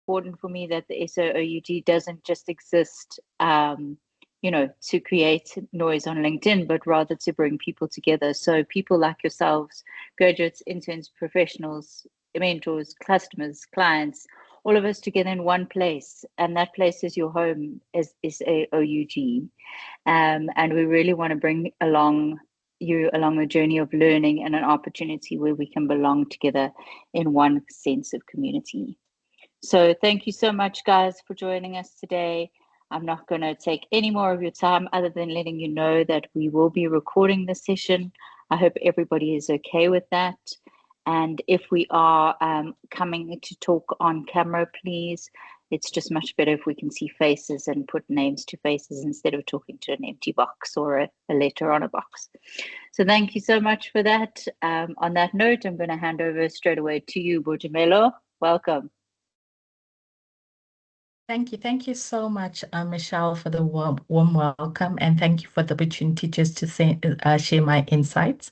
important for me that the SAOUG doesn't just exist, to create noise on LinkedIn, but rather to bring people together. So people like yourselves, graduates, interns, professionals, mentors, customers, clients, all of us together in one place. And that place is your home, is SAOUG. And we really want to bring you along a journey of learning and an opportunity where we can belong together in one sense of community. So thank you so much, guys, for joining us today. I'm not going to take any more of your time other than letting you know that we will be recording this session. I hope everybody is okay with that. And if we are coming to talk on camera, please, it's just much better if we can see faces and put names to faces instead of talking to an empty box or a letter on a box. So thank you so much for that. On that note, I'm going to hand over straight away to you, Boitumelo. Welcome. Thank you so much, Michelle, for the warm welcome, and thank you for the opportunity just to share my insights.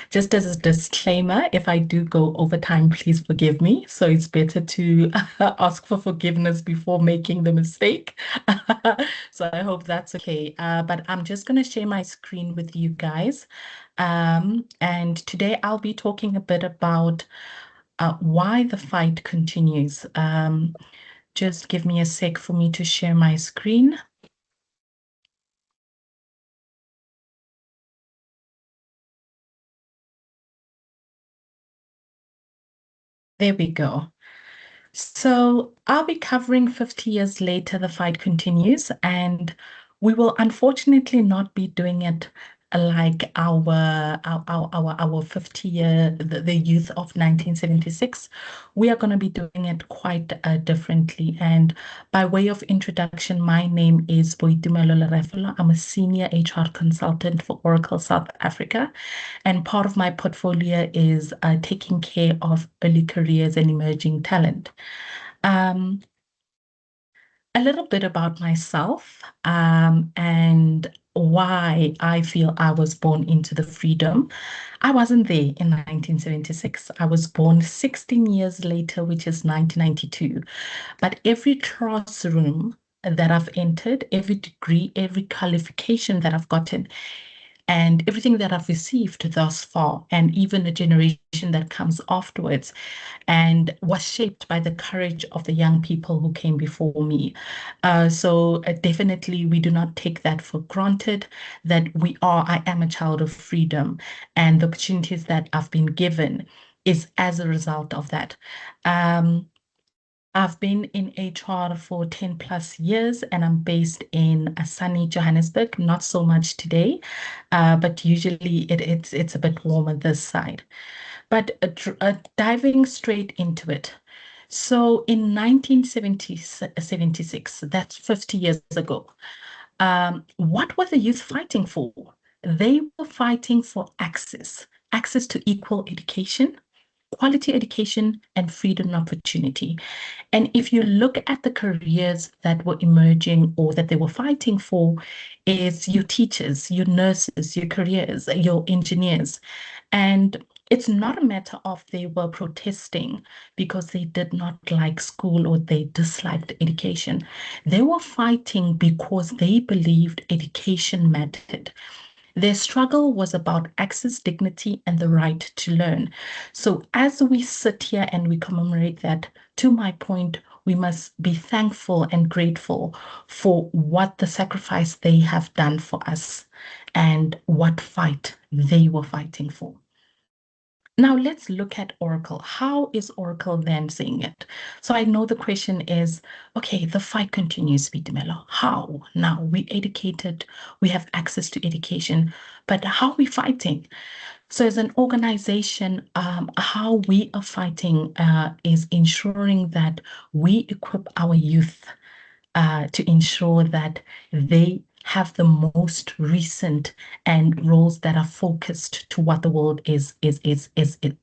Just as a disclaimer, if I do go over time, please forgive me. So it's better to ask for forgiveness before making the mistake. So I hope that's okay. But I'm just going to share my screen with you guys. And today I'll be talking a bit about why the fight continues. Just give me a sec for me to share my screen. There we go. So I'll be covering 50 years later, the fight continues, and we will unfortunately not be doing it like our 50-year, the youth of 1976. We are going to be doing it quite differently. And by way of introduction, my name is Boitumelo Lerefolo. I'm a senior HR consultant for Oracle South Africa. And part of my portfolio is taking care of early careers and emerging talent. A little bit about myself and why I feel I was born into the freedom. I wasn't there in 1976. I was born 16 years later, which is 1992. But every classroom that I've entered, every degree, every qualification that I've gotten, and everything that I've received thus far, and even the generation that comes afterwards, and was shaped by the courage of the young people who came before me. So definitely we do not take that for granted, that I am a child of freedom, and the opportunities that I've been given is as a result of that. I've been in HR for 10 plus years, and I'm based in sunny Johannesburg, not so much today, but usually it's a bit warmer this side. But diving straight into it. So in 1976, that's 50 years ago, what were the youth fighting for? They were fighting for access to equal education, quality education, and freedom and opportunity. And if you look at the careers that were emerging or that they were fighting for, is your teachers, your nurses, your careers, your engineers. And it's not a matter of they were protesting because they did not like school or they disliked education. They were fighting because they believed education mattered. Their struggle was about access, dignity, and the right to learn. So as we sit here and we commemorate that, to my point, we must be thankful and grateful for what the sacrifice they have done for us and what fight they were fighting for. Now let's look at Oracle. How is Oracle then seeing it? So I know the question is, okay, the fight continues, Boitumelo. How? Now we educated, we have access to education, but how are we fighting? So as an organization, how we are fighting is ensuring that we equip our youth to ensure that they have the most recent and roles that are focused to what the world is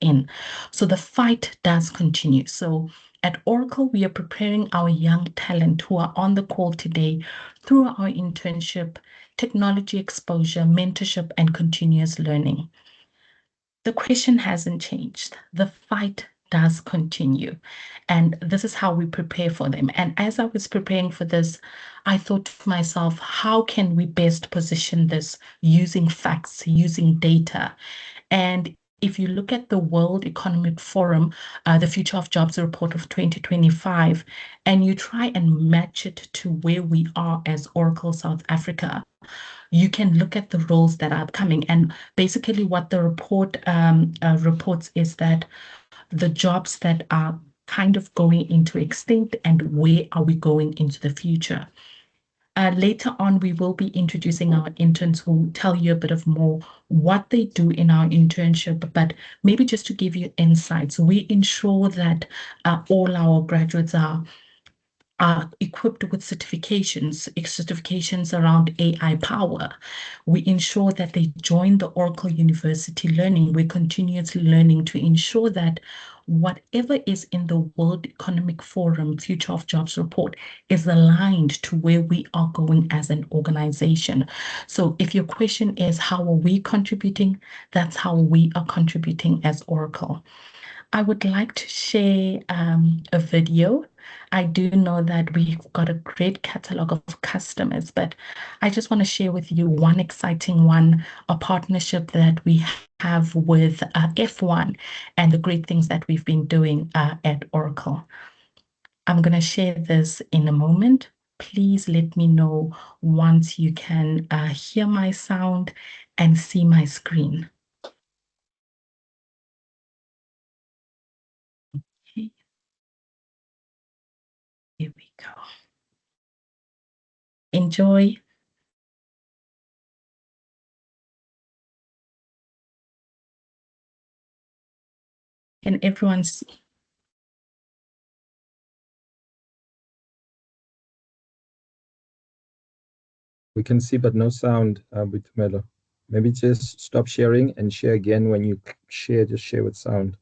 in. So the fight does continue. So at Oracle, we are preparing our young talent who are on the call today through our internship, technology exposure, mentorship, and continuous learning. The question hasn't changed. The fight does continue. And this is how we prepare for them. And as I was preparing for this, I thought to myself, how can we best position this using facts, using data? And if you look at the World Economic Forum, the Future of Jobs report of 2025, and you try and match it to where we are as Oracle South Africa, you can look at the roles that are coming. And basically what the report reports is that the jobs that are kind of going into extinct and where are we going into the future. Later on, we will be introducing our interns who will tell you a bit of more what they do in our internship, but maybe just to give you insights, we ensure that all our graduates are equipped with certifications around AI power. We ensure that they join the Oracle University Learning. We're continuously learning to ensure that whatever is in the World Economic Forum Future of Jobs report is aligned to where we are going as an organization. So if your question is, how are we contributing? That's how we are contributing as Oracle. I would like to share a video. I do know that we've got a great catalog of customers, but I just want to share with you one exciting one, a partnership that we have with F1 and the great things that we've been doing at Oracle. I'm going to share this in a moment. Please let me know once you can hear my sound and see my screen. Okay, here we go. Enjoy. Can everyone see? We can see, but no sound, Boitumelo. Maybe just stop sharing and share again. When you share, just share with sound.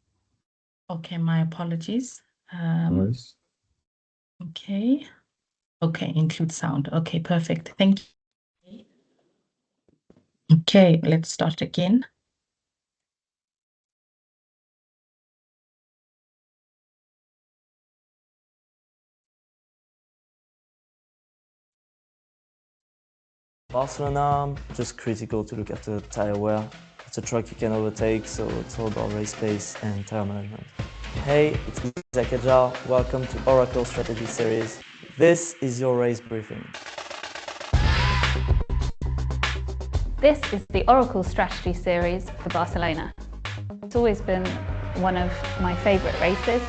Okay, my apologies. Nice. Okay. Okay, include sound. Okay, perfect. Thank you. Okay, let's start again. Barcelona, just critical to look at the tire wear. It's a truck you can overtake, so it's all about race pace and tire management. Hey, it's Zakaja. Welcome to Oracle Strategy Series. This is your race briefing. This is the Oracle Strategy Series for Barcelona. It's always been one of my favourite races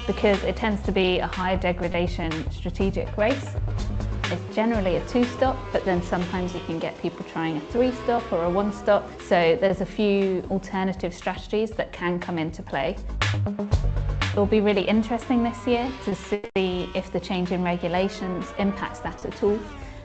because it tends to be a high degradation strategic race. It's generally a two-stop, but then sometimes you can get people trying a three-stop or a one-stop. So there's a few alternative strategies that can come into play. It will be really interesting this year to see if the change in regulations impacts that at all.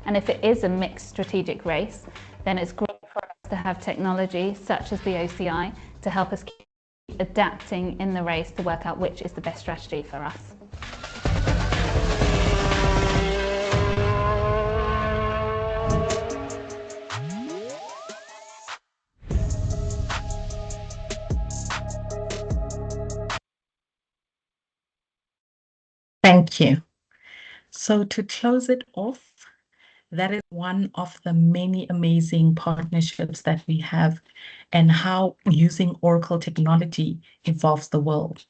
And if it is a mixed strategic race, then it's great for us to have technology such as the OCI to help us keep adapting in the race to work out which is the best strategy for us. Thank you. So to close it off, that is one of the many amazing partnerships that we have and how using Oracle technology evolves the world.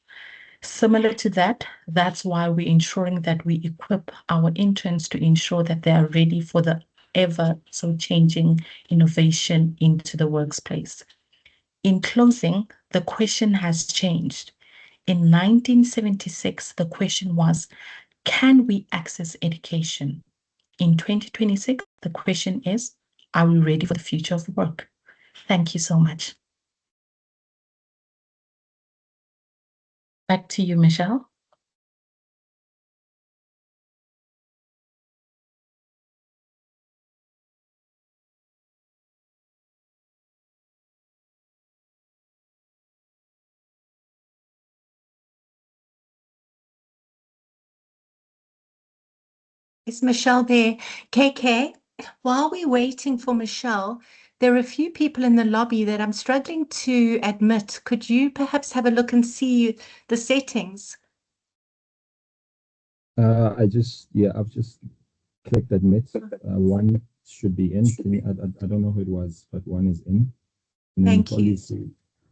Similar to that, that's why we're ensuring that we equip our interns to ensure that they are ready for the ever so changing innovation into the workplace. In closing, the question has changed. In 1976, the question was, can we access education? In 2026, the question is, are we ready for the future of work? Thank you so much. Back to you, Michelle. Is Michelle there? KK, while we're waiting for Michelle, There are a few people in the lobby that I'm struggling to admit. Could you perhaps have a look and see the settings? I've just clicked admit. One should be in. I don't know who it was, but one is in. And then Thank you. policy.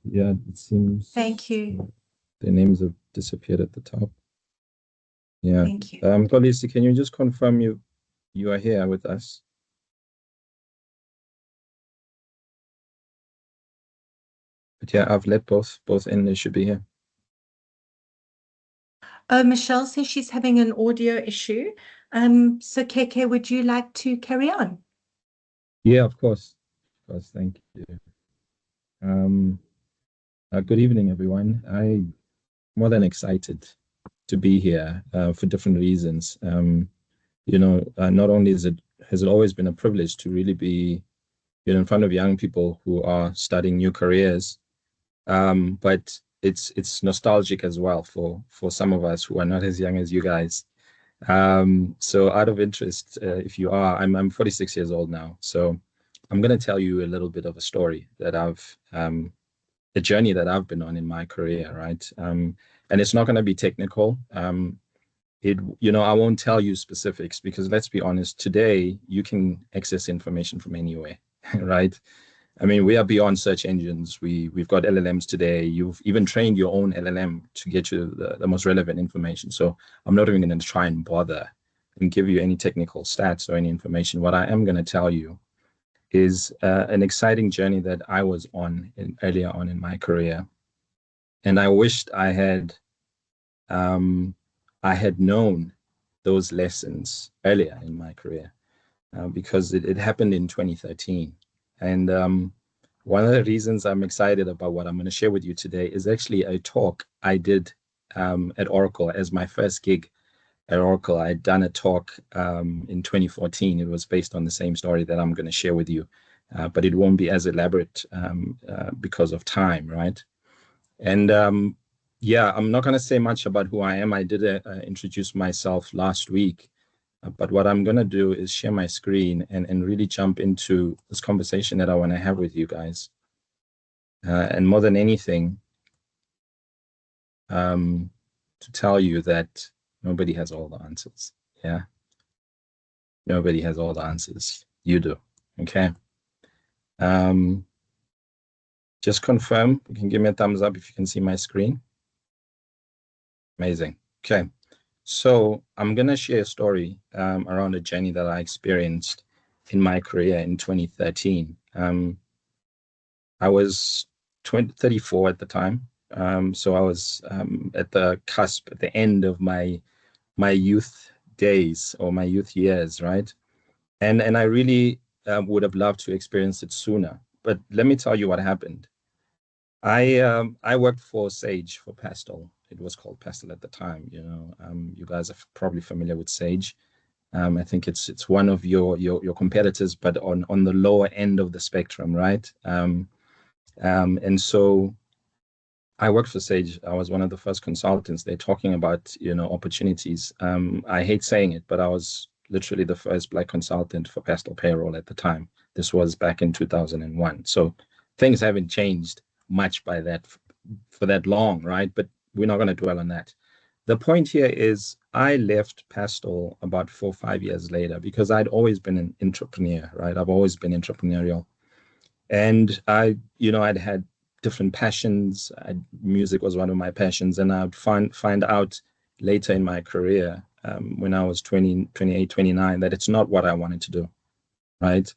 Yeah, it seems. Thank you. Their names have disappeared at the top. Yeah. Thank you. Policy, can you just confirm you are here with us? But yeah, I've let both in. They should be here. Michelle says she's having an audio issue. So KK, would you like to carry on? Yeah, of course. Thank you. Good evening, everyone. I'm more than excited to be here for different reasons. Not only has it always been a privilege to really be in front of young people who are starting new careers, but it's nostalgic as well for some of us who are not as young as you guys. So out of interest, if you are, I'm 46 years old now, so I'm going to tell you a little bit of a story that a journey that I've been on in my career, right? And it's not going to be technical. I won't tell you specifics because let's be honest, today you can access information from anywhere, right? I mean, we are beyond search engines. We've got LLMs today. You've even trained your own LLM to get you the most relevant information. So I'm not even going to try and bother and give you any technical stats or any information. What I am going to tell you is an exciting journey that I was on earlier on in my career. And I wished I had known those lessons earlier in my career because it happened in 2013. And one of the reasons I'm excited about what I'm going to share with you today is actually a talk I did at Oracle as my first gig at Oracle. I'd done a talk in 2014. It was based on the same story that I'm going to share with you, but it won't be as elaborate because of time, right? And yeah, I'm not going to say much about who I am. I did introduce myself last week, but what I'm going to do is share my screen and really jump into this conversation that I want to have with you guys. And more than anything, to tell you that nobody has all the answers. Yeah. Nobody has all the answers. You do. Okay. Just confirm. You can give me a thumbs up if you can see my screen. Amazing. Okay. So I'm going to share a story around a journey that I experienced in my career in 2013. I was 34 at the time. So I was at the cusp, at the end of my youth days or my youth years, right? And I really would have loved to experience it sooner. But let me tell you what happened. I worked for SAOUG, for Pastel. It was called Pastel at the time. You guys are probably familiar with SAOUG. I think it's one of your competitors, but on the lower end of the spectrum, right? And so I worked for SAOUG. I was one of the first consultants. They're talking about, opportunities. I hate saying it, but I was literally the first Black consultant for Pastel Payroll at the time. This was back in 2001. So things haven't changed much for that long, right? But we're not going to dwell on that. The point here is I left Pastel about 4 or 5 years later because I'd always been an entrepreneur, right? I've always been entrepreneurial. And I'd had different passions. Music was one of my passions. And I'd find out later in my career, when I was 20, 28, 29, that it's not what I wanted to do, right?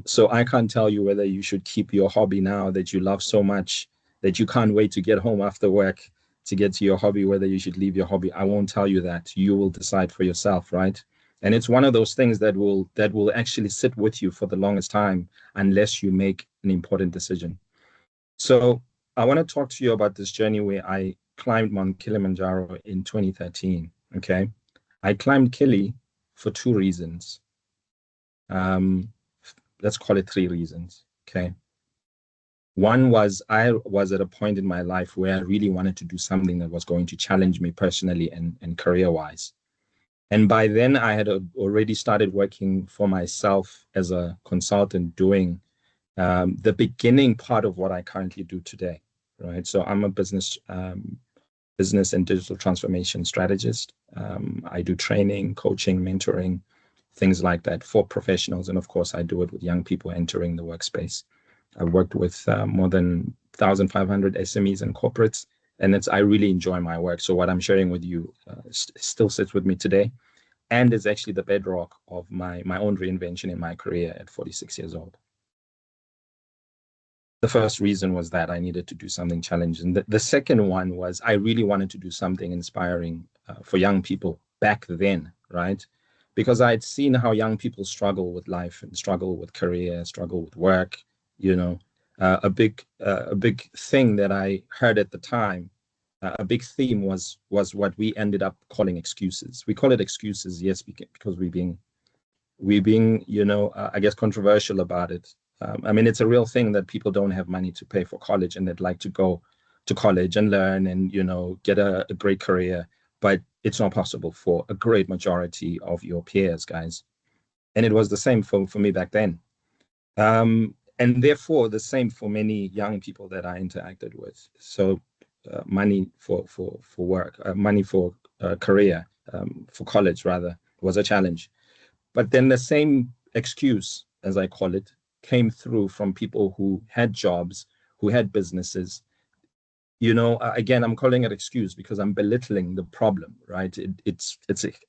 So I can't tell you whether you should keep your hobby now that you love so much that you can't wait to get home after work to get to your hobby, whether you should leave your hobby. I won't tell you that. You will decide for yourself, right? And it's one of those things that will actually sit with you for the longest time unless you make an important decision. So I want to talk to you about this journey where I climbed Mount Kilimanjaro in 2013, okay? I climbed Kili for 2 reasons. Let's call it 3 reasons, okay? One was I was at a point in my life where I really wanted to do something that was going to challenge me personally and career-wise. And by then I had already started working for myself as a consultant doing the beginning part of what I currently do today, right? So I'm a business and digital transformation strategist. I do training, coaching, mentoring, things like that for professionals. And of course, I do it with young people entering the workspace. I've worked with more than 1,500 SMEs and corporates, and I really enjoy my work. So what I'm sharing with you still sits with me today, and is actually the bedrock of my own reinvention in my career at 46 years old. The first reason was that I needed to do something challenging. The second one was I really wanted to do something inspiring for young people back then, right? Because I had seen how young people struggle with life and struggle with career, struggle with work. You know, a big thing that I heard at the time, a big theme was what we ended up calling excuses. We call it excuses, yes, because we're being I guess controversial about it. I mean, it's a real thing that people don't have money to pay for college, and they'd like to go to college and learn and get a great career, but it's not possible for a great majority of your peers, guys. And it was the same for me back then. And therefore the same for many young people that I interacted with. So money for work, money for career, for college rather, was a challenge. But then the same excuse, as I call it, came through from people who had jobs, who had businesses. Again, I'm calling it excuse because I'm belittling the problem, right? It's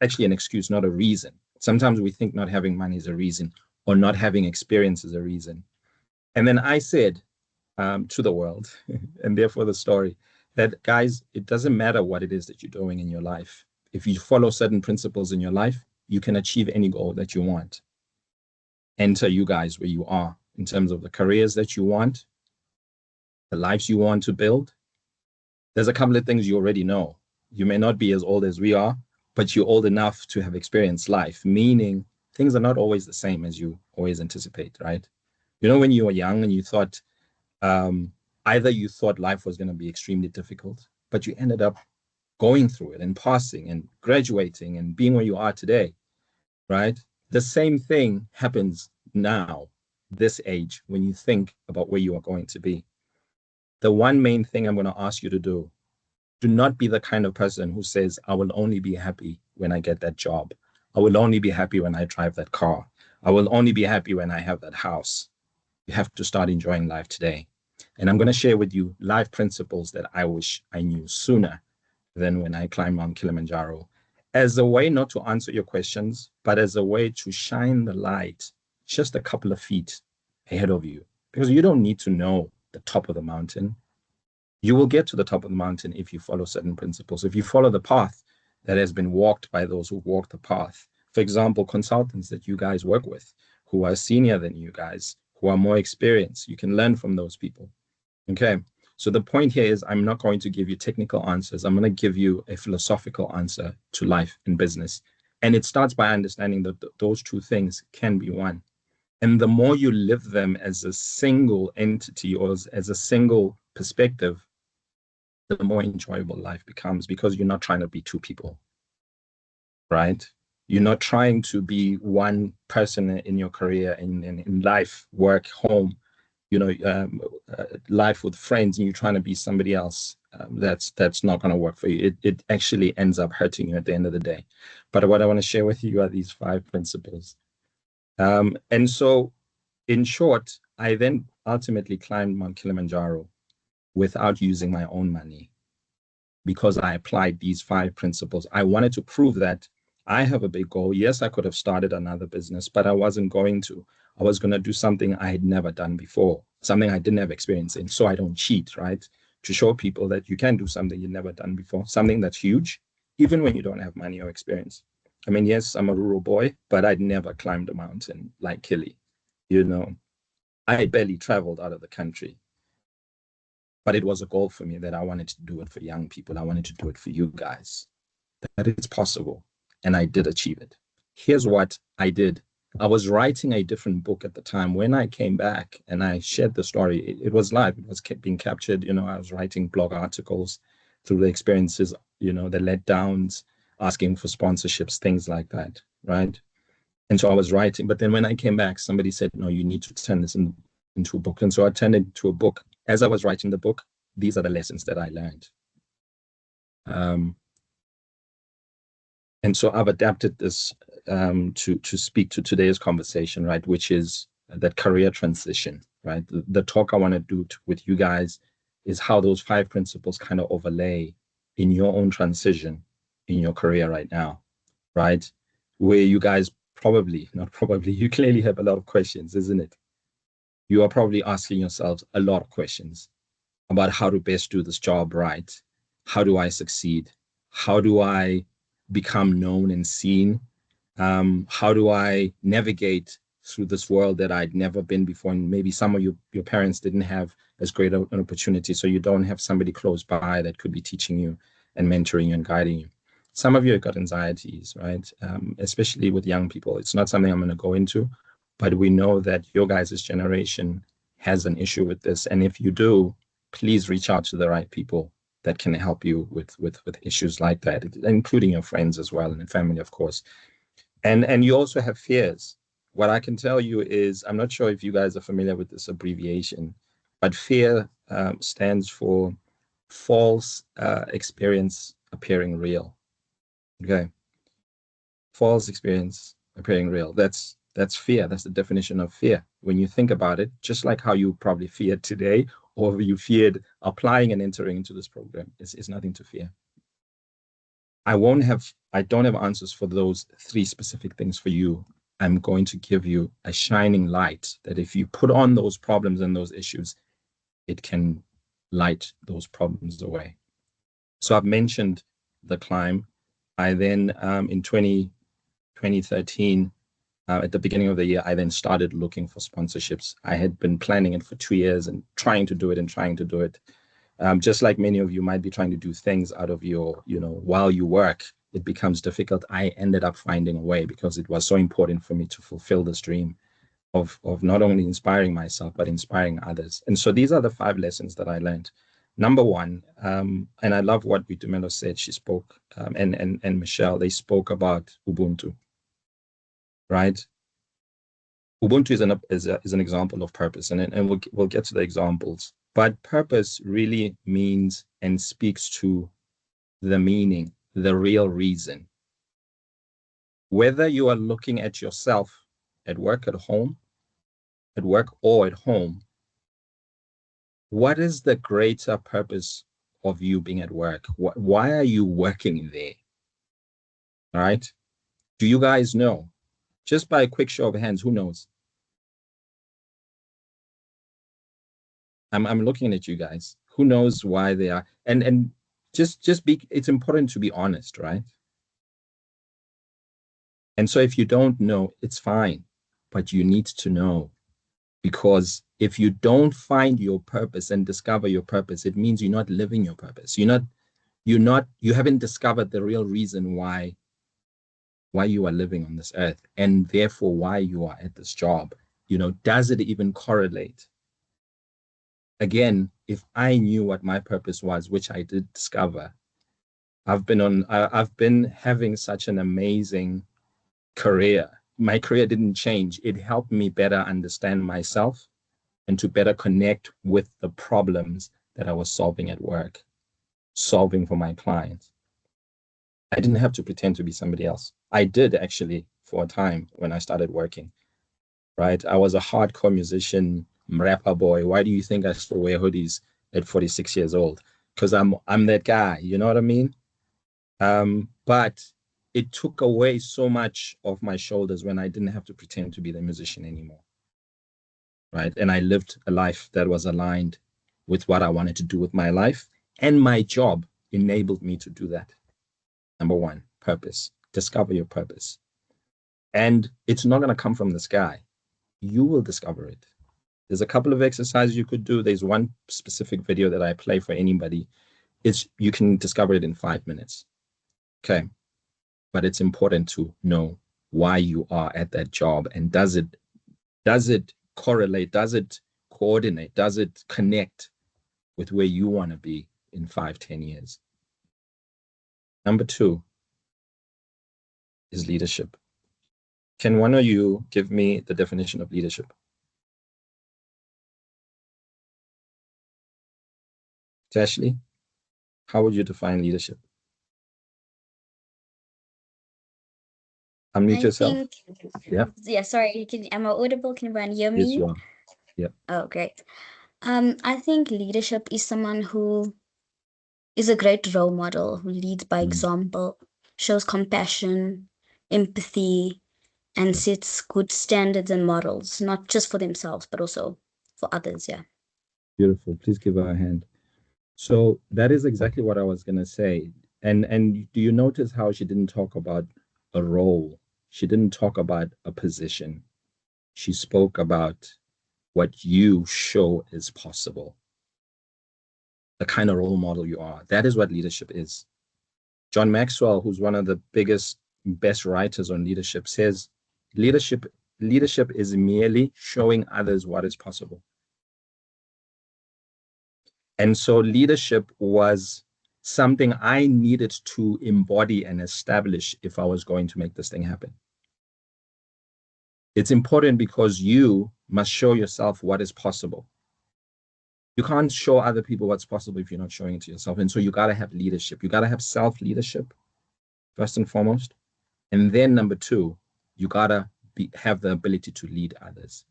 actually an excuse, not a reason. Sometimes we think not having money is a reason, or not having experience is a reason. And then I said to the world, and therefore the story, that guys, it doesn't matter what it is that you're doing in your life. If you follow certain principles in your life, you can achieve any goal that you want. Enter you guys where you are in terms of the careers that you want, the lives you want to build. There's a couple of things you already know. You may not be as old as we are, but you're old enough to have experienced life, meaning things are not always the same as you always anticipate, right? When you were young and you thought, either you thought life was going to be extremely difficult, but you ended up going through it and passing and graduating and being where you are today, right? The same thing happens now, this age, when you think about where you are going to be. The one main thing I'm going to ask you to do not be the kind of person who says, I will only be happy when I get that job. I will only be happy when I drive that car. I will only be happy when I have that house. You have to start enjoying life today. And I'm going to share with you life principles that I wish I knew sooner than when I climbed Mount Kilimanjaro, as a way not to answer your questions, but as a way to shine the light just a couple of feet ahead of you. Because you don't need to know the top of the mountain. You will get to the top of the mountain if you follow certain principles. If you follow the path that has been walked by those who walked the path. For example, consultants that you guys work with, who are senior than you guys, who are more experienced, you can learn from those people. Okay. So the point here is I'm not going to give you technical answers. I'm going to give you a philosophical answer to life and business. And it starts by understanding that those two things can be one. And the more you live them as a single entity or as a single perspective, the more enjoyable life becomes, because you're not trying to be two people, right? You're not trying to be one person in your career, in life, work, home, life with friends, and you're trying to be somebody else. That's not going to work for you. It actually ends up hurting you at the end of the day. But what I want to share with you are these 5 principles. And so, in short, I then ultimately climbed Mount Kilimanjaro without using my own money, because I applied these 5 principles. I wanted to prove that I have a big goal. Yes, I could have started another business, but I wasn't going to. I was going to do something I had never done before, something I didn't have experience in, so I don't cheat, right? To show people that you can do something you've never done before, something that's huge, even when you don't have money or experience. I mean, yes, I'm a rural boy, but I'd never climbed a mountain like Kili. I barely traveled out of the country. But it was a goal for me that I wanted to do it for young people. I wanted to do it for you guys, that it's possible. And I did achieve it. Here's what I did. I was writing a different book at the time. When I came back and I shared the story, it was live. It was being captured. I was writing blog articles through the experiences, the letdowns, asking for sponsorships, things like that, right? And so I was writing. But then when I came back, somebody said, no, you need to turn this into a book. And so I turned it into a book. As I was writing the book, these are the lessons that I learned. And so I've adapted this to speak to today's conversation, right, which is that career transition, right? The talk I want to do with you guys is how those 5 principles kind of overlay in your own transition in your career right now, right? Where you guys you clearly have a lot of questions, isn't it? You are probably asking yourselves a lot of questions about how to best do this job right. How do I succeed? How do I become known and seen? How do I navigate through this world that I'd never been before? And maybe some of your parents didn't have as great an opportunity, so you don't have somebody close by that could be teaching you and mentoring you and guiding you. Some of you have got anxieties, right? Especially with young people. It's not something I'm going to go into, but we know that your guys' generation has an issue with this. And if you do, please reach out to the right people that can help you with issues like that, including your friends as well and family, of course. And you also have fears. What I can tell you is, I'm not sure if you guys are familiar with this abbreviation, but fear stands for false experience appearing real. Okay. False experience appearing real. That's fear. That's the definition of fear. When you think about it, just like how you probably feared today, or you feared applying and entering into this program, it's nothing to fear. I don't have answers for those 3 specific things for you. I'm going to give you a shining light that if you put on those problems and those issues, it can light those problems away. So I've mentioned the climb. I then, in 2013, at the beginning of the year, I then started looking for sponsorships. I had been planning it for 2 years and trying to do it. Just like many of you might be trying to do things out of your, while you work, it becomes difficult. I ended up finding a way because it was so important for me to fulfill this dream of not only inspiring myself, but inspiring others. And so these are the 5 lessons that I learned. Number 1, and I love what Boitumelo said. She spoke, and Michelle, they spoke about Ubuntu, right? Ubuntu is an example of purpose, and we'll get to the examples. But purpose really means and speaks to the meaning, the real reason. Whether you are looking at yourself at work, at work or at home, what is the greater purpose of you being at work? Why are you working there? All right? Do you guys know? Just by a quick show of hands, who knows? I'm looking at you guys. Who knows why they are? And just be, it's important to be honest, right? And so if you don't know, it's fine, but you need to know, because if you don't find your purpose and discover your purpose, it means you're not living your purpose. You haven't discovered the real reason why you are living on this earth, and therefore why you are at this job. Does it even correlate? Again, if I knew what my purpose was, which I did discover, I've been having such an amazing career. My career didn't change. It helped me better understand myself and to better connect with the problems that I was solving at work, solving for my clients. I didn't have to pretend to be somebody else. I did actually for a time when I started working, right? I was a hardcore musician, rapper boy. Why do you think I still wear hoodies at 46 years old? Because I'm that guy, you know what I mean? But it took away so much of my shoulders when I didn't have to pretend to be the musician anymore, right? And I lived a life that was aligned with what I wanted to do with my life, and my job enabled me to do that. Number 1, purpose. Discover your purpose. And it's not going to come from the sky. You will discover it. There's a couple of exercises you could do. There's one specific video that I play for anybody. You can discover it in 5 minutes. Okay. But it's important to know why you are at that job, and does it correlate? Does it coordinate? Does it connect with where you want to be in 5-10 years? Number 2 is leadership. Can one of you give me the definition of leadership? Ashley, how would you define leadership? Unmute yourself. Yeah, sorry, am I audible? Can everyone hear Yes, me? you are. Yep. Oh, great. I think leadership is someone who is a great role model, who leads by example, shows compassion, empathy, and sets good standards and models, not just for themselves, but also for others. Yeah. Beautiful. Please give her a hand. So that is exactly what I was going to say. And do you notice how she didn't talk about a role? She didn't talk about a position. She spoke about what you show is possible, the kind of role model you are. That is what leadership is. John Maxwell, who's one of the best writers on leadership, says leadership is merely showing others what is possible. And so leadership was something I needed to embody and establish if I was going to make this thing happen. It's important because you must show yourself what is possible. You can't show other people what's possible if you're not showing it to yourself. And so you got to have leadership. You got to have self-leadership, first and foremost. And then number two, you got to have the ability to lead others.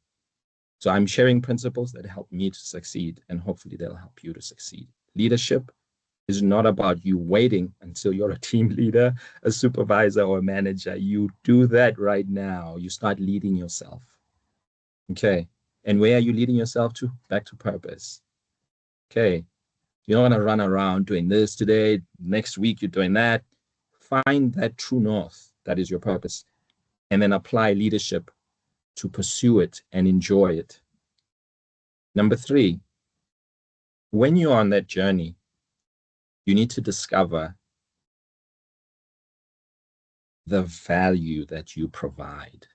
So I'm sharing principles that help me to succeed, and hopefully they'll help you to succeed. Leadership is not about you waiting until you're a team leader, a supervisor, or a manager. You do that right now. You start leading yourself. Okay. And where are you leading yourself to? Back to purpose. Okay. You're not going to run around doing this today. Next week, you're doing that. Find that true north. That is your purpose. And then apply leadership to pursue it and enjoy it. Number three, when you're on that journey, you need to discover the value that you provide.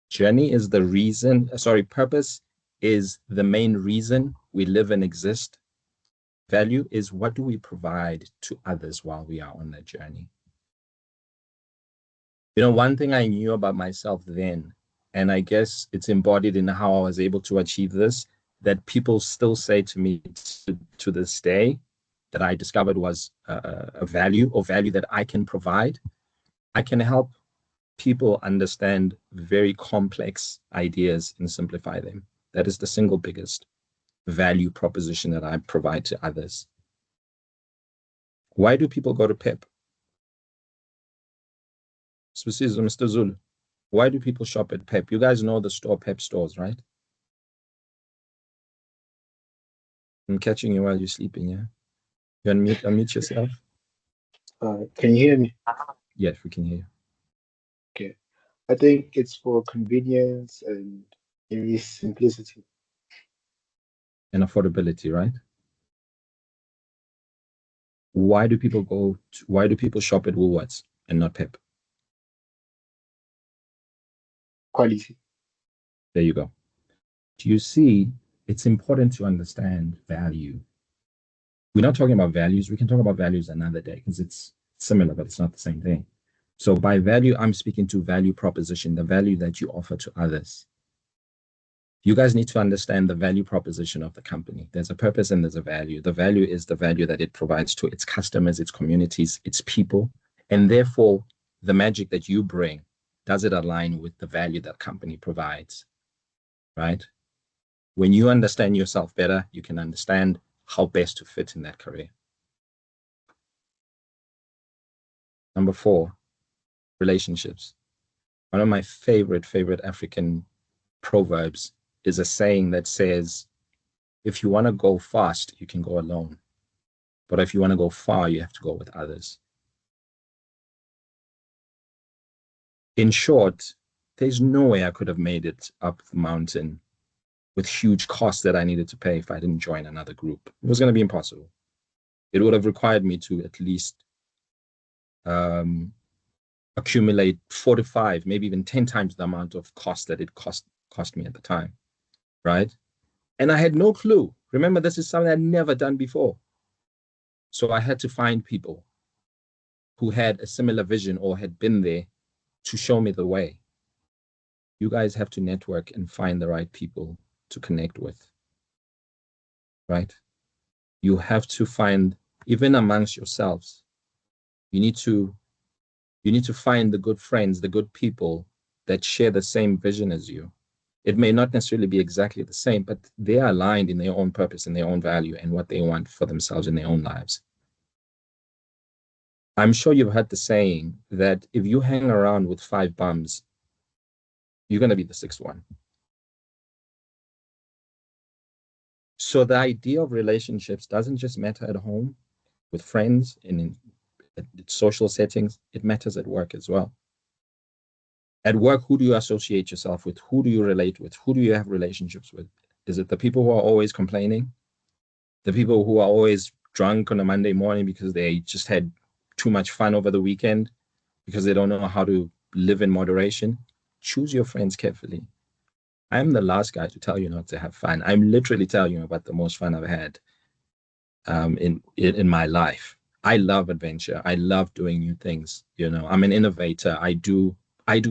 Journey is the reason, purpose is the main reason we live and exist. Value is what do we provide to others while we are on that journey. You know, one thing I knew about myself then, and I guess it's embodied in how I was able to achieve this, that people still say to me to this day, that I discovered was a value that I can provide. I can help people understand very complex ideas and simplify them. That is the single biggest value proposition that I provide to others. Why do people go to PEP? Specifically, Mr. Zulu, why do people shop at PEP? You guys know the store PEP stores, right? I'm catching you while you're sleeping, yeah? You unmute yourself. Can you hear me? Yes, we can hear you. Okay. I think it's for convenience and maybe simplicity. And affordability, right? Why do people shop at Woolworths and not PEP? Quality. There you go. Do you see, it's important to understand value. We're not talking about values. We can talk about values another day because it's similar, but it's not the same thing. So by value, I'm speaking to value proposition, the value that you offer to others. You guys need to understand the value proposition of the company. There's a purpose and there's a value. The value is the value that it provides to its customers, its communities, its people. And therefore, the magic that you bring, does it align with the value that company provides, right? When you understand yourself better, you can understand how best to fit in that career. Number 4, relationships. One of my favorite African proverbs is a saying that says, if you want to go fast, you can go alone. But if you want to go far, you have to go with others. In short, there's no way I could have made it up the mountain with huge costs that I needed to pay if I didn't join another group. It was going to be impossible. It would have required me to at least accumulate 4 to 5, maybe even 10 times the amount of cost that it cost me at the time, right? And I had no clue. Remember, this is something I'd never done before. So I had to find people who had a similar vision or had been there to show me the way. You guys have to network and find the right people to connect with, right? You have to find, even amongst yourselves, you need to find the good friends, the good people that share the same vision as you. It may not necessarily be exactly the same, but they are aligned in their own purpose and their own value and what they want for themselves in their own lives. I'm sure you've heard the saying that if you hang around with 5 bums, you're going to be the 6th one. So the idea of relationships doesn't just matter at home with friends and in social settings, it matters at work as well. At work, who do you associate yourself with? Who do you relate with? Who do you have relationships with? Is it the people who are always complaining? The people who are always drunk on a Monday morning because they just had too much fun over the weekend, because they don't know how to live in moderation? Choose your friends carefully. I'm the last guy to tell you not to have fun. I'm literally telling you about the most fun I've had in my life. I love adventure. I love doing new things. You know, I'm an innovator. I do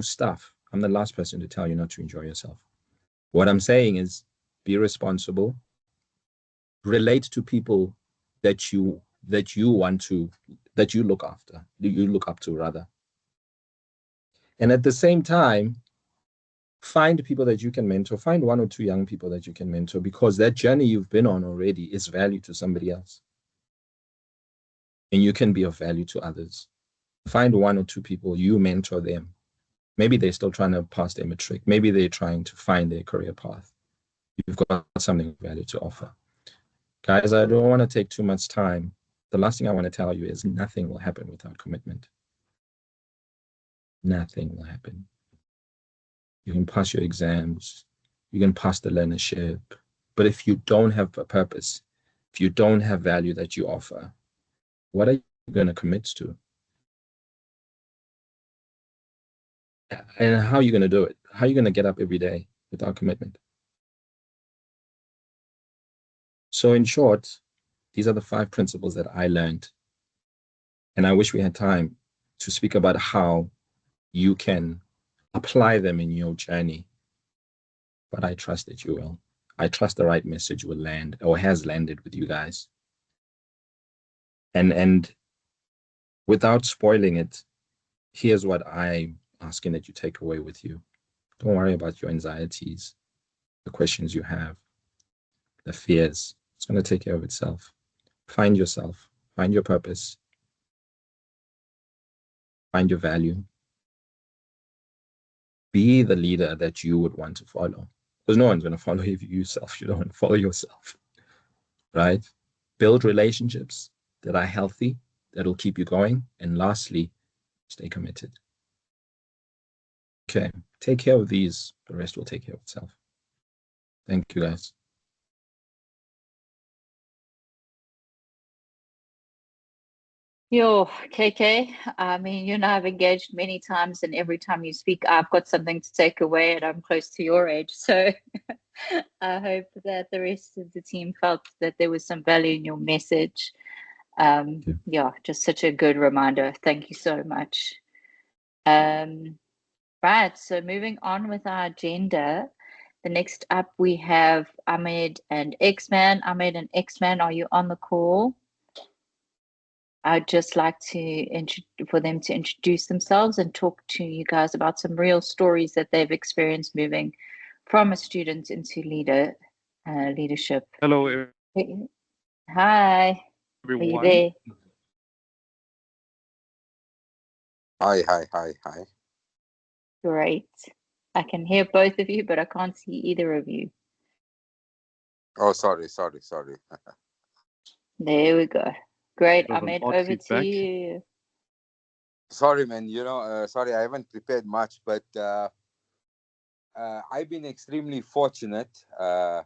stuff. I'm the last person to tell you not to enjoy yourself. What I'm saying is be responsible, relate to people that you want to, that you look after, you look up to rather. And at the same time, find people that you can mentor. Find 1 or 2 young people that you can mentor, because that journey you've been on already is value to somebody else. And you can be of value to others. Find 1 or 2 people, you mentor them. Maybe they're still trying to pass their matric. Maybe they're trying to find their career path. You've got something of value to offer. Guys, I don't want to take too much time. The last thing I want to tell you is nothing will happen without commitment. Nothing will happen. You can pass your exams, you can pass the learnership, but if you don't have a purpose, if you don't have value that you offer, what are you going to commit to? And how are you going to do it? How are you going to get up every day without commitment? So in short, these are the 5 principles that I learned. And I wish we had time to speak about how you can apply them in your journey. But I trust that you will. I trust the right message will land, or has landed with you guys. And without spoiling it, here's what I'm asking that you take away with you. Don't worry about your anxieties, the questions you have, the fears. It's going to take care of itself. Find yourself, find your purpose, find your value. Be the leader that you would want to follow. Because no one's going to follow you yourself. You don't follow yourself, right? Build relationships that are healthy, that'll keep you going. And lastly, stay committed. Okay, take care of these. The rest will take care of itself. Thank you, guys. Yo, KK, I mean, you and I have engaged many times, and every time you speak, I've got something to take away, and I'm close to your age. So I hope that the rest of the team felt that there was some value in your message. Yeah, just such a good reminder. Thank you so much. Right, so moving on with our agenda. The next up, we have Ahmed and X-Man. Ahmed and X-Man, are you on the call? I'd just like for them to introduce themselves and talk to you guys about some real stories that they've experienced moving from a student into leadership. Hello, Hi, everyone. are you there? Hi. Great. I can hear both of you, but I can't see either of you. Oh, sorry. There we go. Great, Bit of an Ahmed, odd over to feedback. you. Sorry, man. Sorry, I haven't prepared much, but I've been extremely fortunate to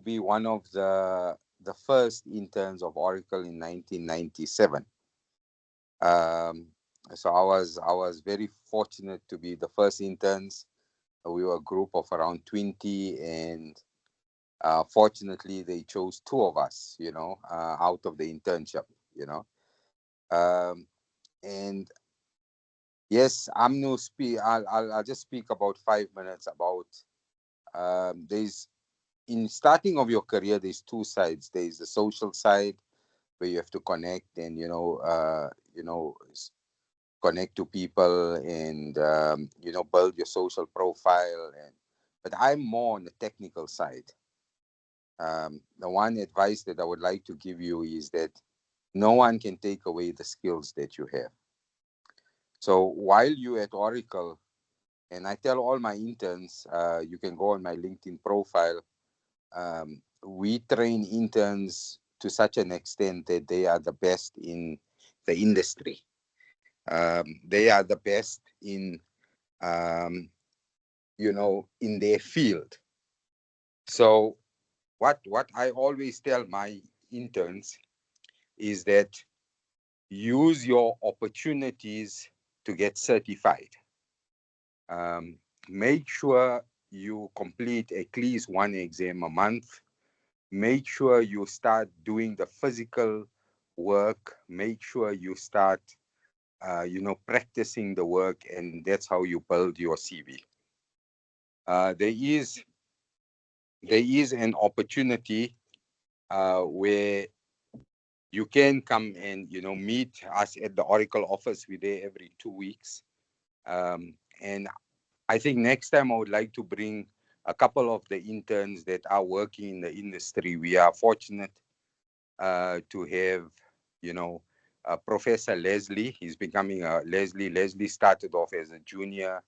be one of the first interns of Oracle in 1997. So I was very fortunate to be the first interns. We were a group of around 20, and fortunately they chose 2 of us, out of the internship, and yes, I'm no speak. I'll just speak about 5 minutes about there's in starting of your career, there's two sides. There's the social side where you have to connect and, connect to people and, build your social profile. But I'm more on the technical side. The one advice that I would like to give you is that no one can take away the skills that you have. So while you're at Oracle, and I tell all my interns, you can go on my LinkedIn profile, we train interns to such an extent that they are the best in the industry. They are the best in, in their field. So what I always tell my interns is that use your opportunities to get certified. Make sure you complete at least one exam a month. Make sure you start doing the physical work. Make sure you start, practicing the work, and that's how you build your CV. There is an opportunity where you can come and meet us at the Oracle office. We're there every 2 weeks, and I think next time I would like to bring a couple of the interns that are working in the industry. We are fortunate to have, Professor Leslie. He's becoming a Leslie. Leslie started off as a junior.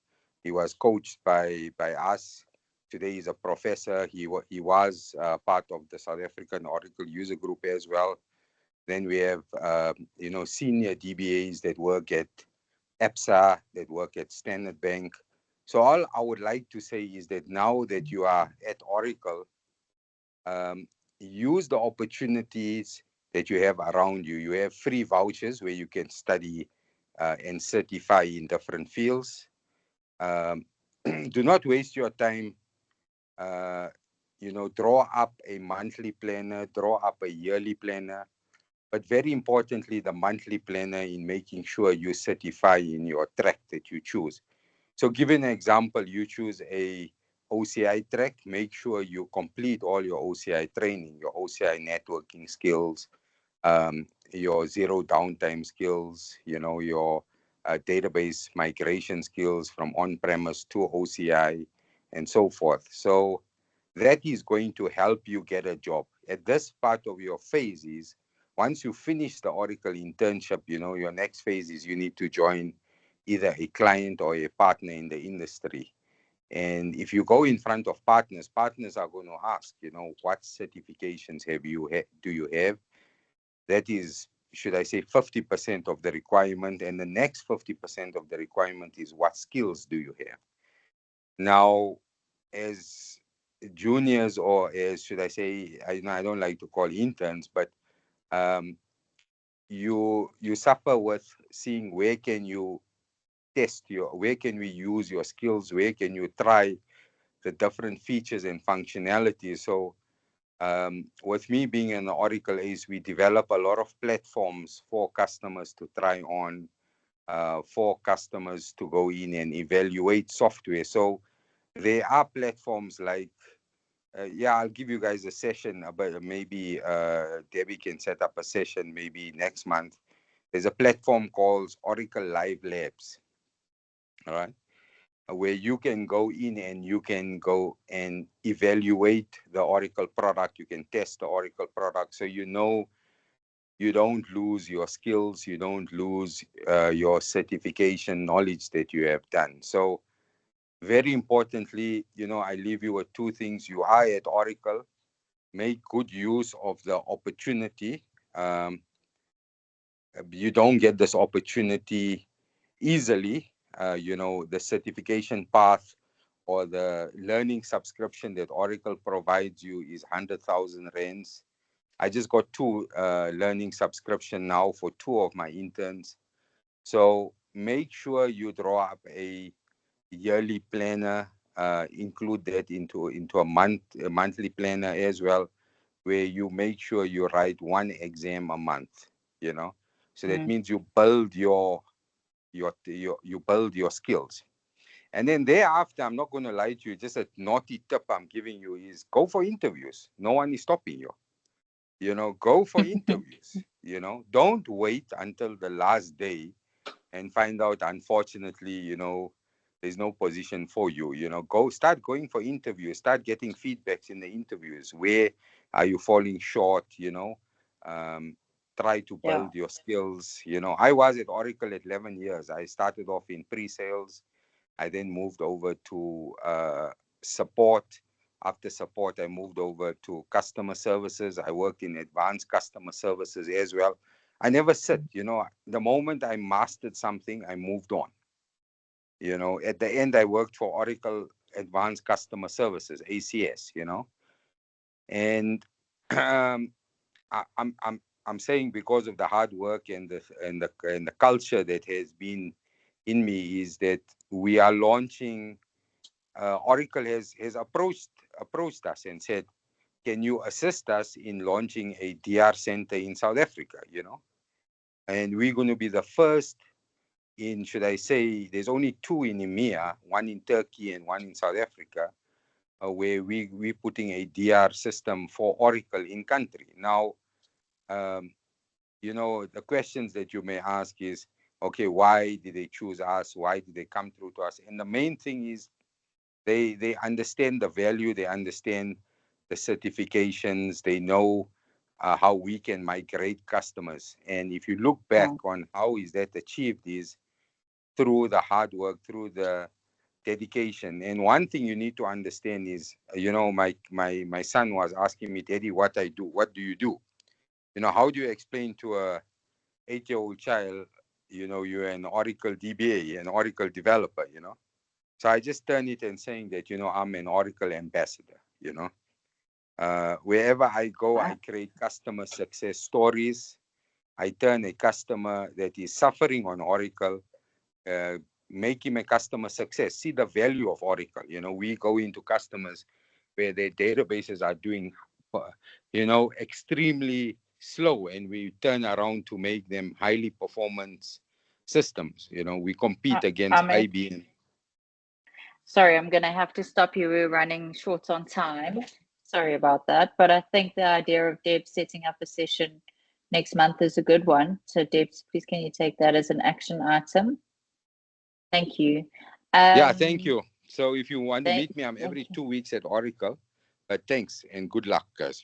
He was coached by us. Today he's a professor. He was part of the South African Oracle user group as well. Then we have, senior DBAs that work at EPSA, that work at Standard Bank. So all I would like to say is that now that you are at Oracle, use the opportunities that you have around you. You have free vouchers where you can study and certify in different fields. Do not waste your time. Draw up a monthly planner, draw up a yearly planner, but very importantly, the monthly planner in making sure you certify in your track that you choose. So give an example, you choose a OCI track, make sure you complete all your OCI training, your OCI networking skills, your zero downtime skills, your database migration skills from on-premise to OCI and so forth. So that is going to help you get a job. At this part of your phase is, once you finish the Oracle internship, your next phase is you need to join either a client or a partner in the industry. And if you go in front of partners are going to ask, what certifications do you have? That is, should I say, 50% of the requirement. And the next 50% of the requirement is what skills do you have? Now, as juniors, or as, should I say, I don't like to call interns, but you suffer with seeing where can you where can we use your skills, where can you try the different features and functionalities. So with me being in the Oracle Ace, we develop a lot of platforms for customers to try on, for customers to go in and evaluate software. So there are platforms like, I'll give you guys a session, but maybe Debbie can set up a session maybe next month. There's a platform called Oracle Live Labs. All right, where you can go in and you can go and evaluate the Oracle product. You can test the Oracle product, so you don't lose your skills, you don't lose your certification knowledge that you have done. So very importantly, I leave you with two things. You are at Oracle, make good use of the opportunity. You don't get this opportunity easily. The certification path or the learning subscription that Oracle provides you is 100,000 rands. I just got 2 learning subscription now for 2 of my interns. So make sure you draw up a yearly planner, include that into a monthly planner as well, where you make sure you write 1 exam a month. So that means you build you build your skills. And then thereafter, I'm not going to lie to you, just a naughty tip I'm giving you is go for interviews. No one is stopping you. You know, go for interviews. You know, don't wait until the last day and find out, unfortunately, you know, there's no position for you. You know, start going for interviews, start getting feedbacks in the interviews. Where are you falling short? You know, try to build your skills. You know, I was at Oracle at 11 years. I started off in pre-sales. I then moved over to support. After support, I moved over to customer services. I worked in advanced customer services as well. I never sit, you know, the moment I mastered something, I moved on. You know, at the end, I worked for Oracle Advanced Customer Services, ACS, you know. And I'm saying, because of the hard work and the culture that has been in me, is that we are launching. Oracle has approached us and said, "Can you assist us in launching a DR center in South Africa?" You know, and we're going to be the first in, should I say, there's only two in EMEA, one in Turkey and one in South Africa, where we're putting a DR system for Oracle in country. Now, you know, the questions that you may ask is, okay, why did they choose us? Why did they come through to us? And the main thing is they understand the value, they understand the certifications, they know how we can migrate customers. And if you look back on how is that achieved, is through the hard work, through the dedication. And one thing you need to understand is, you know, my son was asking me, "Daddy, what I do? What do you do?" You know, how do you explain to a 8-year-old child, you know, you're an Oracle DBA, an Oracle developer, you know? So I just turn it and saying that, you know, I'm an Oracle ambassador, you know. Wherever I go, I create customer success stories. I turn a customer that is suffering on Oracle, make him a customer success. See the value of Oracle. You know, we go into customers where their databases are doing, you know, extremely slow, and we turn around to make them highly performance systems. You know, we compete against IBM. Sorry, I'm going to have to stop you. We're running short on time. Sorry about that. But I think the idea of Deb setting up a session next month is a good one. So Deb, please can you take that as an action item? Thank you. Yeah, thank you. So if you want to meet me, I'm every 2 weeks at Oracle. But thanks and good luck, guys.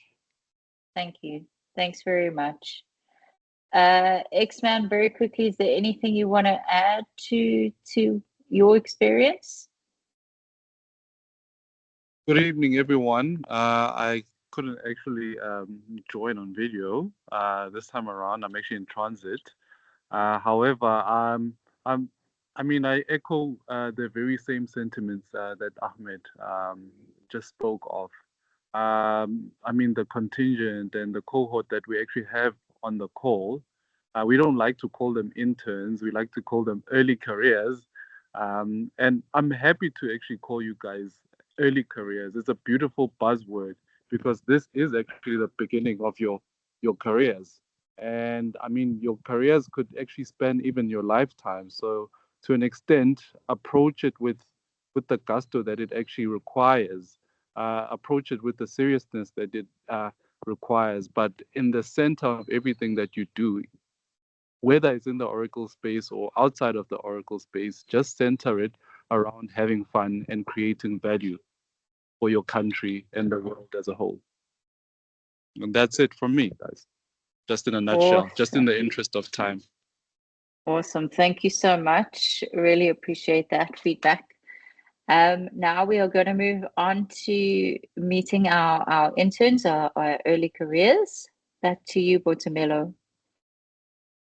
Thank you. Thanks very much. X-Man, very quickly, is there anything you want to add to your experience? Good evening, everyone. I couldn't actually join on video this time around. I'm actually in transit. However, I mean, I echo the very same sentiments that Ahmed just spoke of. I mean, the contingent and the cohort that we actually have on the call, we don't like to call them interns. We like to call them early careers. And I'm happy to actually call you guys early careers. It's a beautiful buzzword because this is actually the beginning of your careers. And I mean, your careers could actually span even your lifetime. So to an extent, approach it with the gusto that it actually requires. Approach it with the seriousness that it requires. But in the center of everything that you do, whether it's in the Oracle space or outside of the Oracle space, just center it around having fun and creating value for your country and the world as a whole. And that's it from me, guys. Just in a nutshell, just in the interest of time. Awesome. Thank you so much. Really appreciate that feedback. Now we are going to move on to meeting our interns, our early careers. Back to you, Boitumelo.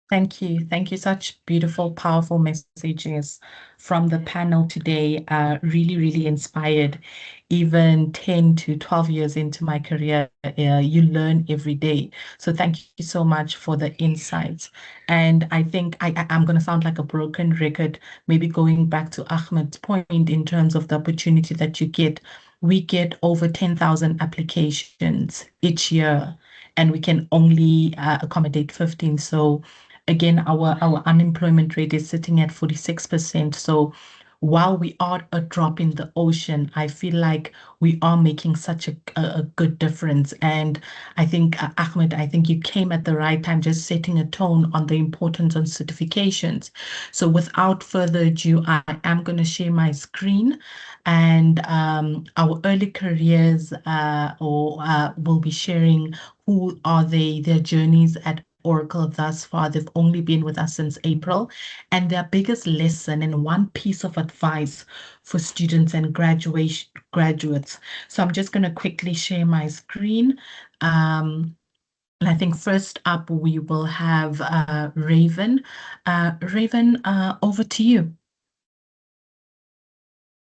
Thank you. Thank you. Such beautiful, powerful messages from the panel today. Really, really inspired. Even 10 to 12 years into my career, you learn every day. So thank you so much for the insights. And I think I'm going to sound like a broken record, maybe going back to Ahmed's point in terms of the opportunity that you get. We get over 10,000 applications each year, and we can only accommodate 15. So again, our unemployment rate is sitting at 46%. So while we are a drop in the ocean, I feel like we are making such a good difference. And I think, Ahmed, I think you came at the right time, just setting a tone on the importance of certifications. So without further ado, I am going to share my screen, and our early careers will be sharing who are they, their journeys at Oracle thus far. They've only been with us since April, and their biggest lesson and one piece of advice for students and graduates. So I'm just going to quickly share my screen. And I think first up we will have Raven. Raven, over to you.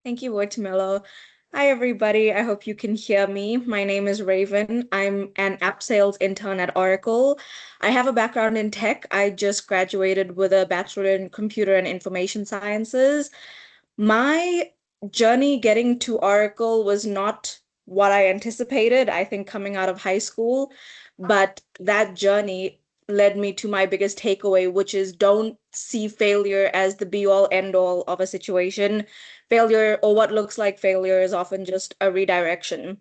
Thank you, Boitumelo. Hi, everybody. I hope you can hear me. My name is Raven. I'm an app sales intern at Oracle. I have a background in tech. I just graduated with a bachelor in computer and information sciences. My journey getting to Oracle was not what I anticipated, I think, coming out of high school, but that journey led me to my biggest takeaway, which is don't see failure as the be all end all of a situation. Failure, or what looks like failure, is often just a redirection.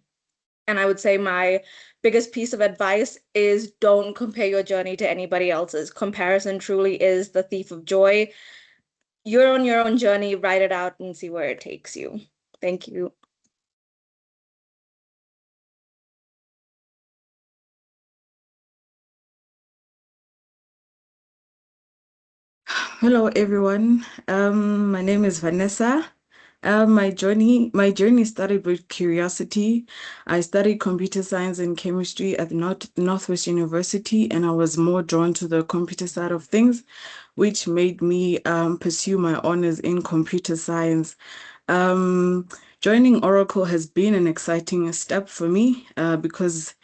And I would say my biggest piece of advice is don't compare your journey to anybody else's. Comparison truly is the thief of joy. You're on your own journey, write it out and see where it takes you. Thank you. Hello everyone. My name is Vanessa. My journey started with curiosity. I studied computer science and chemistry at Northwest University, and I was more drawn to the computer side of things, which made me pursue my honors in computer science. Joining Oracle has been an exciting step for me because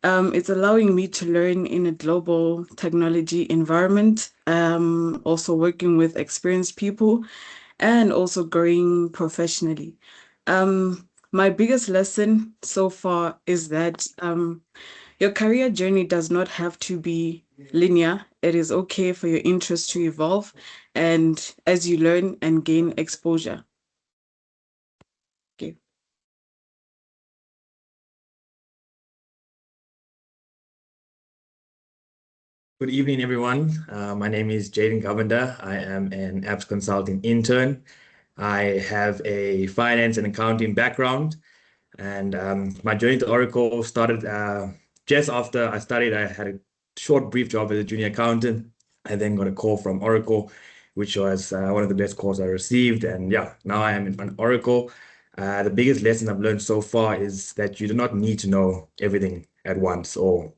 it's allowing me to learn in a global technology environment, also working with experienced people, and also growing professionally. My biggest lesson so far is that your career journey does not have to be linear. It is okay for your interests to evolve, and as you learn and gain exposure. Okay. Good evening, everyone. My name is Jaden Govender. I am an apps consulting intern. I have a finance and accounting background, and my journey to Oracle started just after I studied. I had a short, brief job as a junior accountant. I then got a call from Oracle, which was one of the best calls I received. And yeah, now I am in Oracle. The biggest lesson I've learned so far is that you do not need to know everything at once, or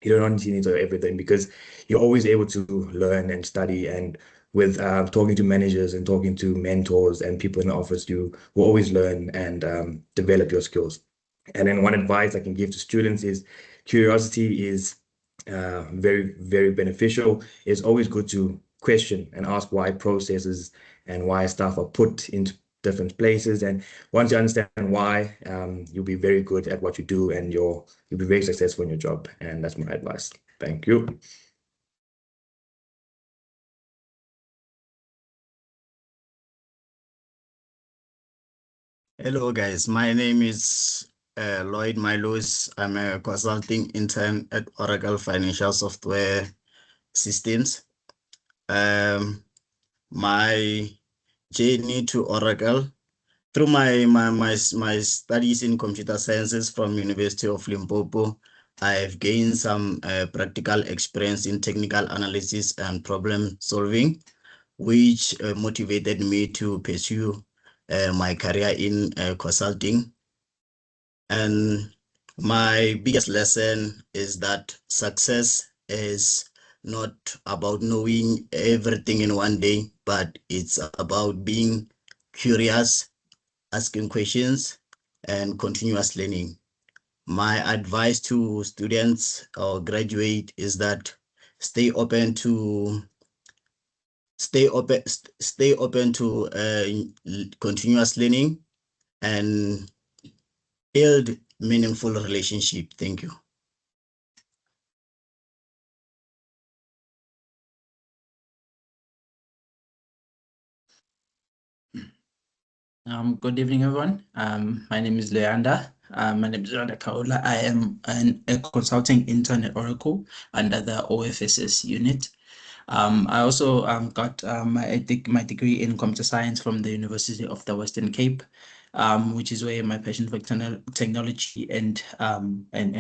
you don't need to know everything, because you're always able to learn and study. And with talking to managers and talking to mentors and people in the office, you will always learn and develop your skills. And then one advice I can give to students is curiosity is very, very beneficial. It's always good to question and ask why processes and why stuff are put into different places. And once you understand why, you'll be very good at what you do, and you'll be very successful in your job. And that's my advice. Thank you. Hello, guys. My name is Lloyd Milos. I'm a consulting intern at Oracle Financial Software Systems. My journey to Oracle through my studies in computer sciences from University of Limpopo, I've gained some practical experience in technical analysis and problem solving, which motivated me to pursue my career in consulting. And my biggest lesson is that success is not about knowing everything in one day, but it's about being curious, asking questions, and continuous learning. My advice to students or graduate is that stay open to continuous learning and build meaningful relationship. Thank you. Good evening, everyone. My name is Leanda. My name is Leanda Kaula. I am a consulting intern at Oracle under the OFSS unit. I also got my degree in computer science from the University of the Western Cape, which is where my passion for technology and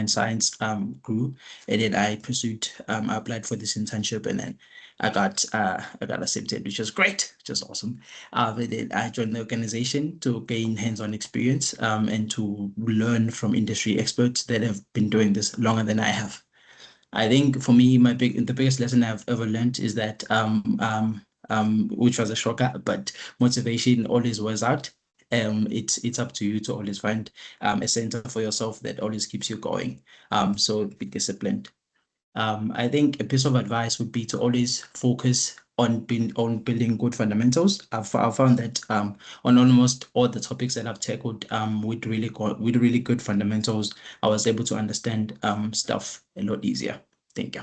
science grew. And then I pursued, I applied for this internship, and then I got accepted, which was great, which was awesome. And then I joined the organization to gain hands-on experience and to learn from industry experts that have been doing this longer than I have. I think for me, the biggest lesson I've ever learned is that which was a shocker, but motivation always wears out. It's up to you to always find a center for yourself that always keeps you going. So be disciplined. I think a piece of advice would be to always focus on building good fundamentals. I've found that on almost all the topics that I've tackled with really good fundamentals, I was able to understand stuff a lot easier. Thank you.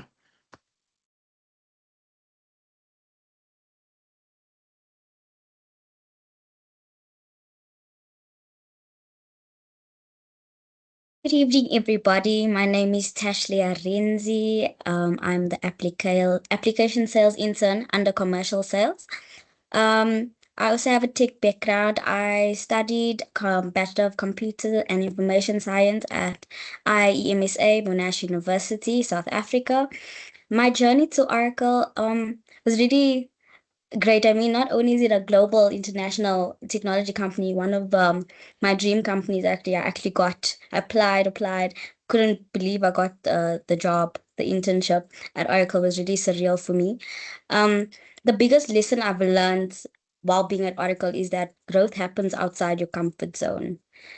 Good evening, everybody. My name is Tashlia Renzi. I'm the application sales intern under commercial sales. I also have a tech background. I studied Bachelor of Computer and Information Science at IEMSA, Monash University, South Africa. My journey to Oracle was really great. I mean, not only is it a global international technology company, one of my dream companies actually, I actually applied. Couldn't believe I got the job, the internship at Oracle was really surreal for me. The biggest lesson I've learned while being at Oracle is that growth happens outside your comfort zone.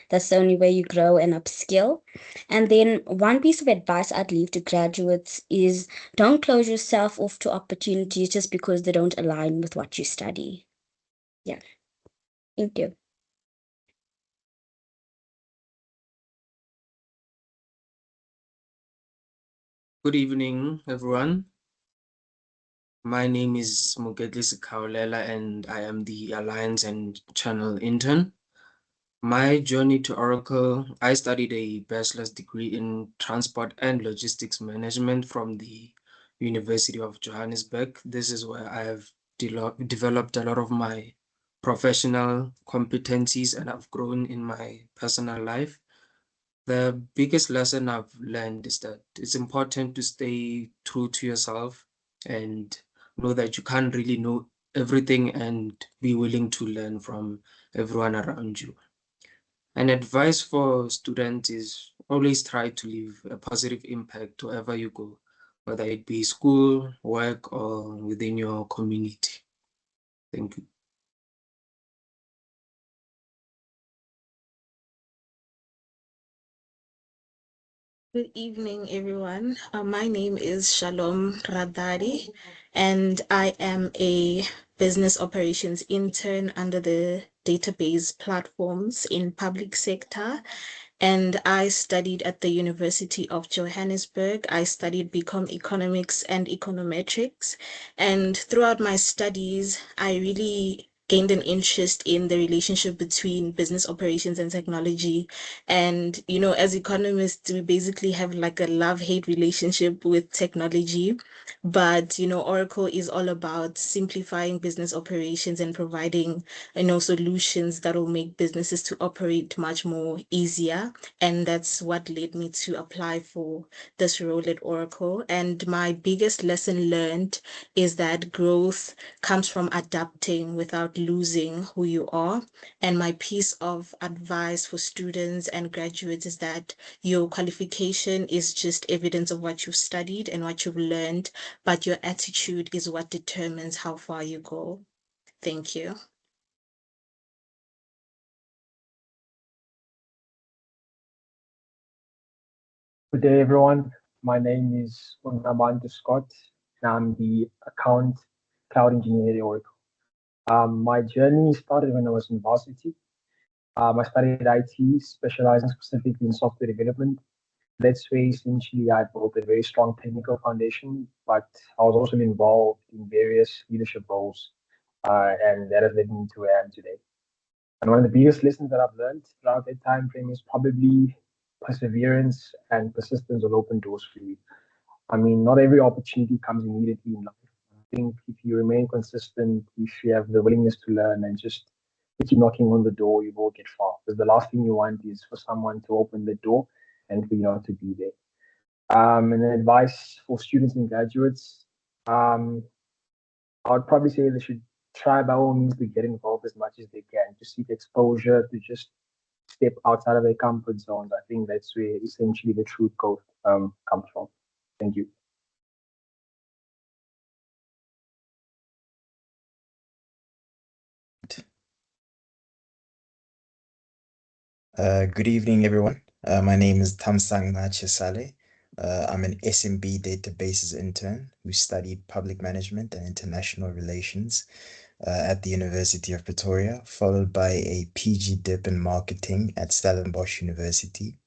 That's the only way you grow and upskill. And then one piece of advice I'd leave to graduates is don't close yourself off to opportunities just because they don't align with what you study. Yeah. Thank you. Good evening, everyone. My name is Mugedlis Kaulela, and I am the Alliance and Channel intern. My journey to Oracle, I studied a bachelor's degree in transport and logistics management from the University of Johannesburg. This is where I have developed a lot of my professional competencies and I've grown in my personal life. The biggest lesson I've learned is that it's important to stay true to yourself and know that you can't really know everything and be willing to learn from everyone around you. An advice for students is always try to leave a positive impact wherever you go, whether it be school, work, or within your community. Thank you. Good evening, everyone. My name is Shalom Radari, and I am a business operations intern under the database platforms in public sector. And I studied at the University of Johannesburg. I studied BCom Economics and Econometrics. And throughout my studies, I really gained an interest in the relationship between business operations and technology. And, you know, as economists, we basically have like a love-hate relationship with technology. But, you know, Oracle is all about simplifying business operations and providing, you know, solutions that will make businesses to operate much more easier. And that's what led me to apply for this role at Oracle. And my biggest lesson learned is that growth comes from adapting without losing who you are. And my piece of advice for students and graduates is that your qualification is just evidence of what you've studied and what you've learned, but your attitude is what determines how far you go. Thank you. Good day, everyone. My name is Unamandu Scott, and I'm the account cloud engineer at Oracle. My journey started when I was in varsity. I studied IT, specializing specifically in software development. That's where essentially I built a very strong technical foundation, but I was also involved in various leadership roles, and that has led me to where I am today. And one of the biggest lessons that I've learned throughout that time frame is probably perseverance and persistence will open doors for you. I mean, not every opportunity comes immediately in life. I think if you remain consistent, if you have the willingness to learn and just keep knocking on the door, you will get far. Because the last thing you want is for someone to open the door and for you not to be there. And then advice for students and graduates, I would probably say they should try by all means to get involved as much as they can, to seek exposure, to just step outside of their comfort zones. I think that's where essentially the true growth comes from. Thank you. Good evening, everyone. My name is Tamsang Nachisale. I'm an SMB databases intern who studied public management and international relations at the University of Pretoria, followed by a PG dip in marketing at Stellenbosch University.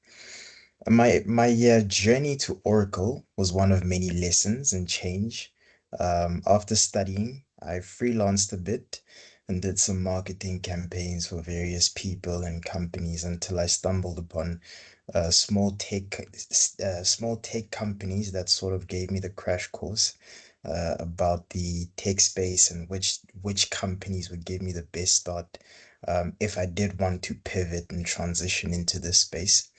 My journey to Oracle was one of many lessons and change. After studying, I freelanced a bit and did some marketing campaigns for various people and companies until I stumbled upon small tech companies that sort of gave me the crash course about the tech space and which companies would give me the best start if I did want to pivot and transition into this space.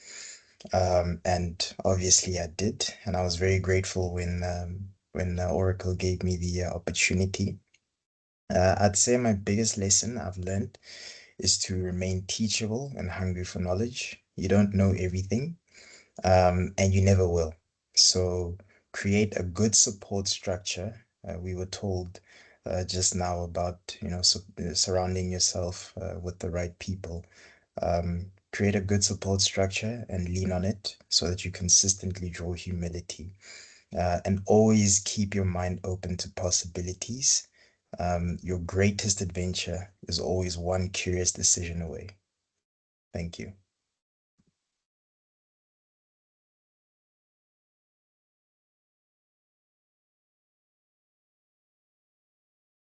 And obviously I did, and I was very grateful when Oracle gave me the opportunity. I'd say my biggest lesson I've learned is to remain teachable and hungry for knowledge. You don't know everything, and you never will. So create a good support structure. We were told just now about, surrounding yourself with the right people. Create a good support structure and lean on it so that you consistently draw humility. And always keep your mind open to possibilities. Your greatest adventure is always one curious decision away. Thank you.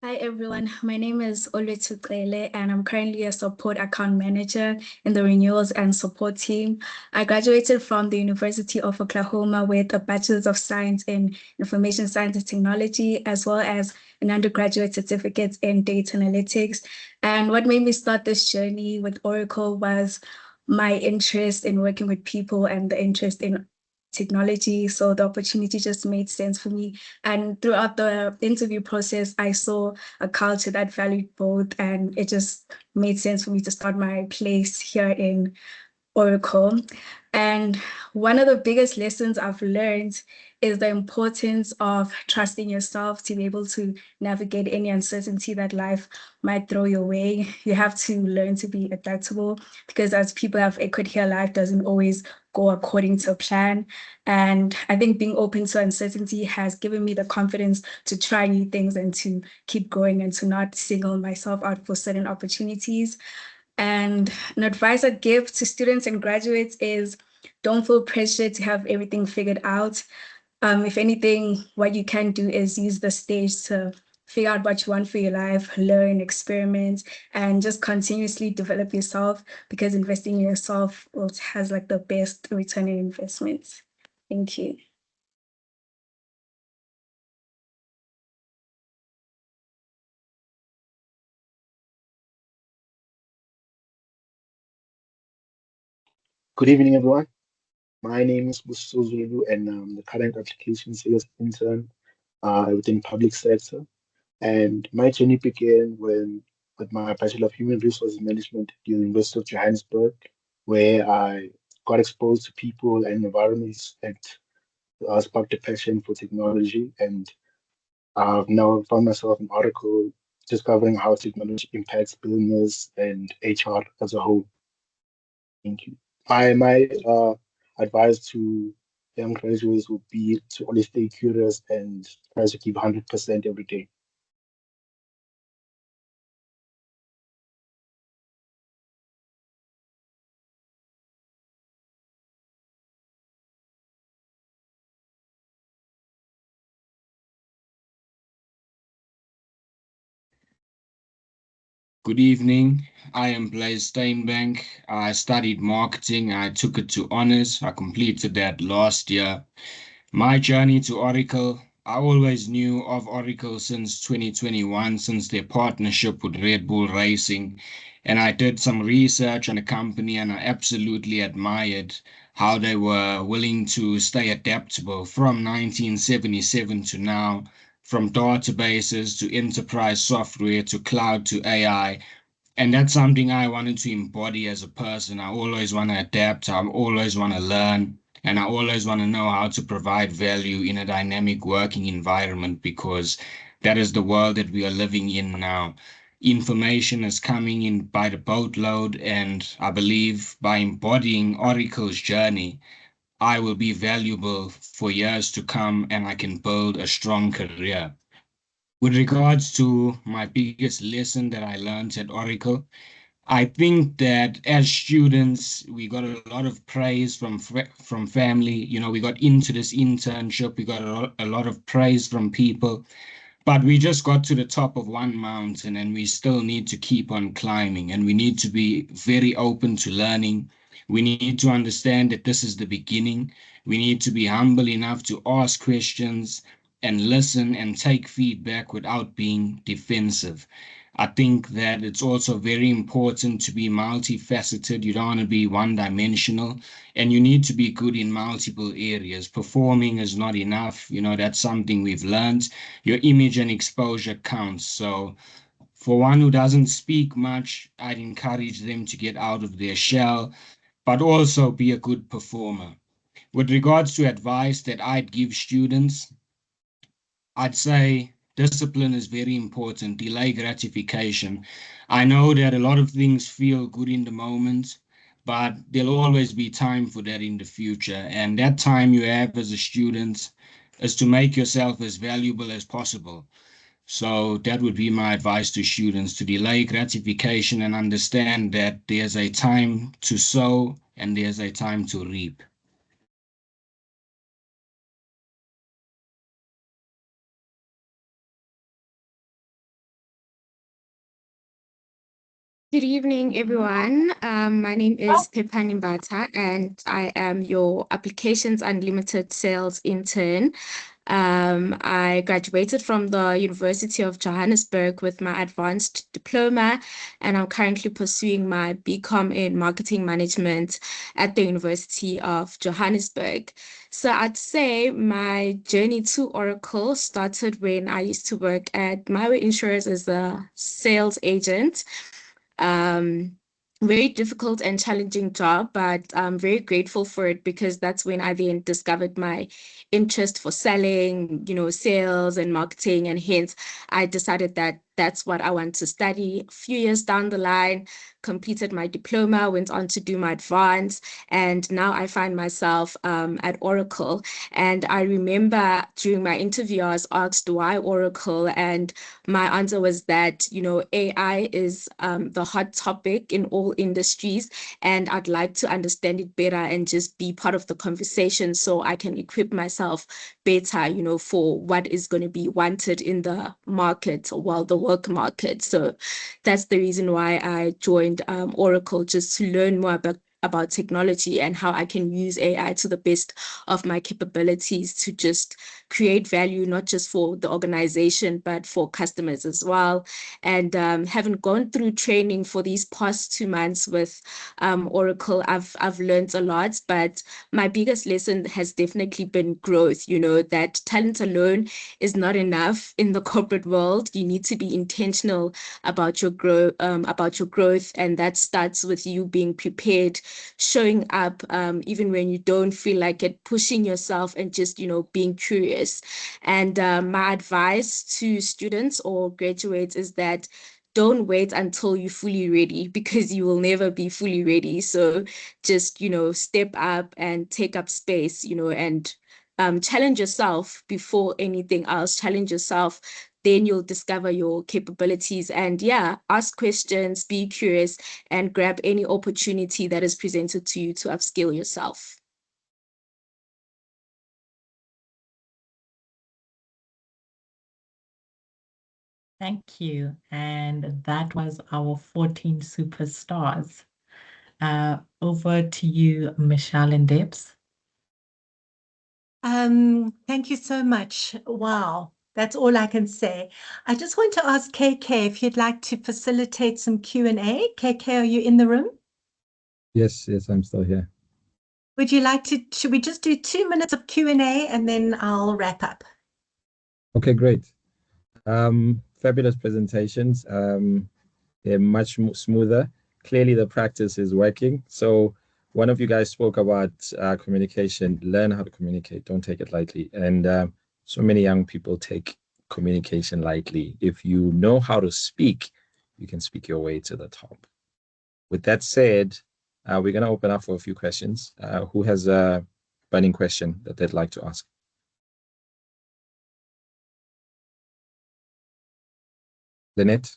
Hi everyone, my name is Olutuklele and I'm currently a support account manager in the renewals and support team. I graduated from the University of Oklahoma with a Bachelor's of Science in Information Science and Technology, as well as an undergraduate certificate in data analytics. And what made me start this journey with Oracle was my interest in working with people and the interest in technology. So the opportunity just made sense for me. And throughout the interview process, I saw a culture that valued both, and it just made sense for me to start my place here in Oracle. And one of the biggest lessons I've learned is the importance of trusting yourself to be able to navigate any uncertainty that life might throw your way. You have to learn to be adaptable because as people have equity here, life doesn't always go according to a plan. And I think being open to uncertainty has given me the confidence to try new things and to keep going and to not single myself out for certain opportunities. And an advice I'd give to students and graduates is don't feel pressure to have everything figured out. If anything, what you can do is use the stage to figure out what you want for your life, learn, experiment, and just continuously develop yourself because investing in yourself has like the best return on investment. Thank you. Good evening, everyone. My name is Busto Zulu, and I'm the current application sales intern within public sector. And my journey began with my Bachelor of Human Resources Management at the University of Johannesburg, where I got exposed to people and environments that sparked a passion for technology. And I've now found myself in article discovering how technology impacts business and HR as a whole. Thank you. My advice to young graduates would be to always stay curious and try to give 100% every day. Good evening. I am Blaise Steinbank. I studied marketing. I took it to honors. I completed that last year. My journey to Oracle, I always knew of Oracle since 2021, since their partnership with Red Bull Racing. And I did some research on the company and I absolutely admired how they were willing to stay adaptable from 1977 to now, from databases to enterprise software to cloud to AI. And that's something I wanted to embody as a person. I always want to adapt. I always want to learn. And I always want to know how to provide value in a dynamic working environment because that is the world that we are living in now. Information is coming in by the boatload. And I believe by embodying Oracle's journey, I will be valuable for years to come and I can build a strong career. With regards to my biggest lesson that I learned at Oracle, I think that as students, we got a lot of praise from family. You know, we got into this internship, we got a lot of praise from people, but we just got to the top of one mountain and we still need to keep on climbing and we need to be very open to learning. We need to understand that this is the beginning. We need to be humble enough to ask questions and listen and take feedback without being defensive. I think that it's also very important to be multifaceted. You don't want to be one-dimensional, and you need to be good in multiple areas. Performing is not enough. You know, that's something we've learned. Your image and exposure counts. So for one who doesn't speak much, I'd encourage them to get out of their shell, but also be a good performer. With regards to advice that I'd give students, I'd say discipline is very important, delay gratification. I know that a lot of things feel good in the moment, but there'll always be time for that in the future. And that time you have as a student is to make yourself as valuable as possible. So that would be my advice to students, to delay gratification and understand that there's a time to sow and there's a time to reap. Good evening, everyone. My name is Pepani Mbata, and I am your Applications Unlimited sales intern. I graduated from the University of Johannesburg with my advanced diploma, and I'm currently pursuing my BCom in marketing management at the University of Johannesburg. So I'd say my journey to Oracle started when I used to work at MyWay Insurance as a sales agent. Very difficult and challenging job, but I'm very grateful for it because that's when I then discovered my interest for selling, sales and marketing. And hence I decided that that's what I want to study. A few years down the line, completed my diploma, went on to do my advance, and now I find myself at Oracle. And I remember during my interview, I was asked why Oracle, and my answer was that, AI is the hot topic in all industries, and I'd like to understand it better and just be part of the conversation so I can equip myself better, for what is going to be wanted in the market, the work market. So that's the reason why I joined Oracle, just to learn more about technology and how I can use AI to the best of my capabilities to just create value, not just for the organization, but for customers as well. And having gone through training for these past 2 months with Oracle, I've learned a lot, but my biggest lesson has definitely been growth, that talent alone is not enough in the corporate world. You need to be intentional about your growth, and that starts with you being prepared, showing up even when you don't feel like it, pushing yourself and just, being curious. And my advice to students or graduates is that don't wait until you're fully ready, because you will never be fully ready. So just, step up and take up space, and challenge yourself before anything else. Challenge yourself, then you'll discover your capabilities. And ask questions, be curious, and grab any opportunity that is presented to you to upskill yourself. Thank you. And that was our 14 superstars. Over to you, Michelle and Debs. Thank you so much. Wow, that's all I can say. I just want to ask KK if you'd like to facilitate some Q&A. KK, are you in the room? Yes, I'm still here. Would you like to, should we just do 2 minutes of Q&A and then I'll wrap up? Okay, great. Fabulous presentations. They're much smoother. Clearly the practice is working. So one of you guys spoke about communication. Learn how to communicate. Don't take it lightly. And so many young people take communication lightly. If you know how to speak, you can speak your way to the top. With that said, we're going to open up for a few questions. Who has a burning question that they'd like to ask? Lynette,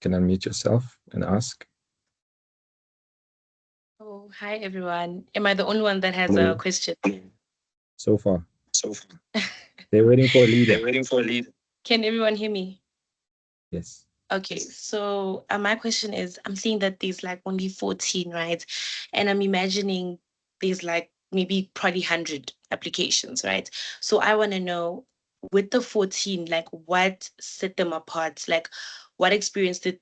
can unmute yourself and ask. Oh, hi everyone. Am I the only one that has a question? So far. They're waiting for a leader. Can everyone hear me? Yes. Okay, so my question is, I'm seeing that there's like only 14, right? And I'm imagining there's like maybe probably 100 applications, right? So I want to know, with the 14, like what set them apart? Like what experiences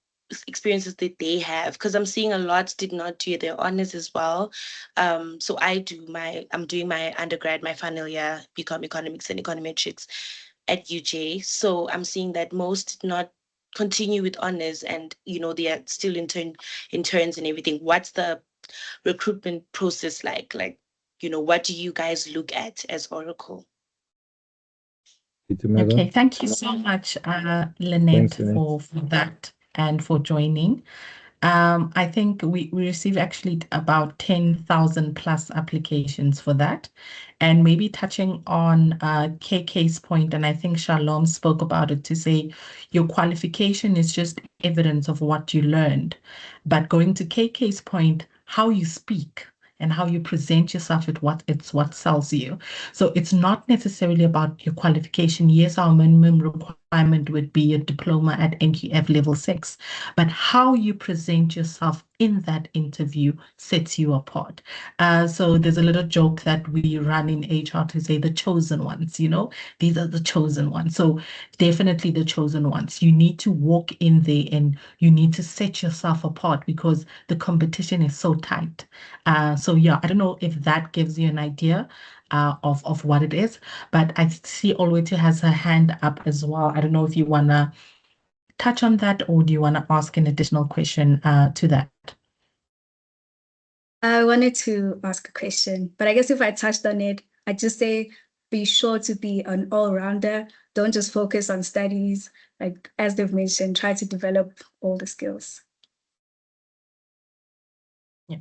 did they have? Because I'm seeing a lot did not do their honors as well. So I'm doing my undergrad, my final year, BCom Economics and Econometrics at UJ. So I'm seeing that most did not continue with honors, and they are still interns and everything. What's the recruitment process like? What do you guys look at as Oracle? Okay, thank you so much, Lynette, for that and for joining. I think we received actually about 10,000 plus applications for that. And maybe touching on KK's point, and I think Shalom spoke about it, to say your qualification is just evidence of what you learned. But going to KK's point, how you speak and how you present yourself, it's what sells you. So it's not necessarily about your qualification. Yes, our minimum requirement would be a diploma at NQF level 6, but how you present yourself in that interview sets you apart. So there's a little joke that we run in HR to say the chosen ones, these are the chosen ones. So definitely the chosen ones. You need to walk in there and you need to set yourself apart because the competition is so tight. So yeah, I don't know if that gives you an idea of what it is, but I see Olwethu has her hand up as well. I don't know if you want to touch on that, or do you want to ask an additional question to that? I wanted to ask a question, but I guess if I touched on it, I'd just say be sure to be an all-rounder. Don't just focus on studies. Like as they've mentioned, try to develop all the skills. Yeah.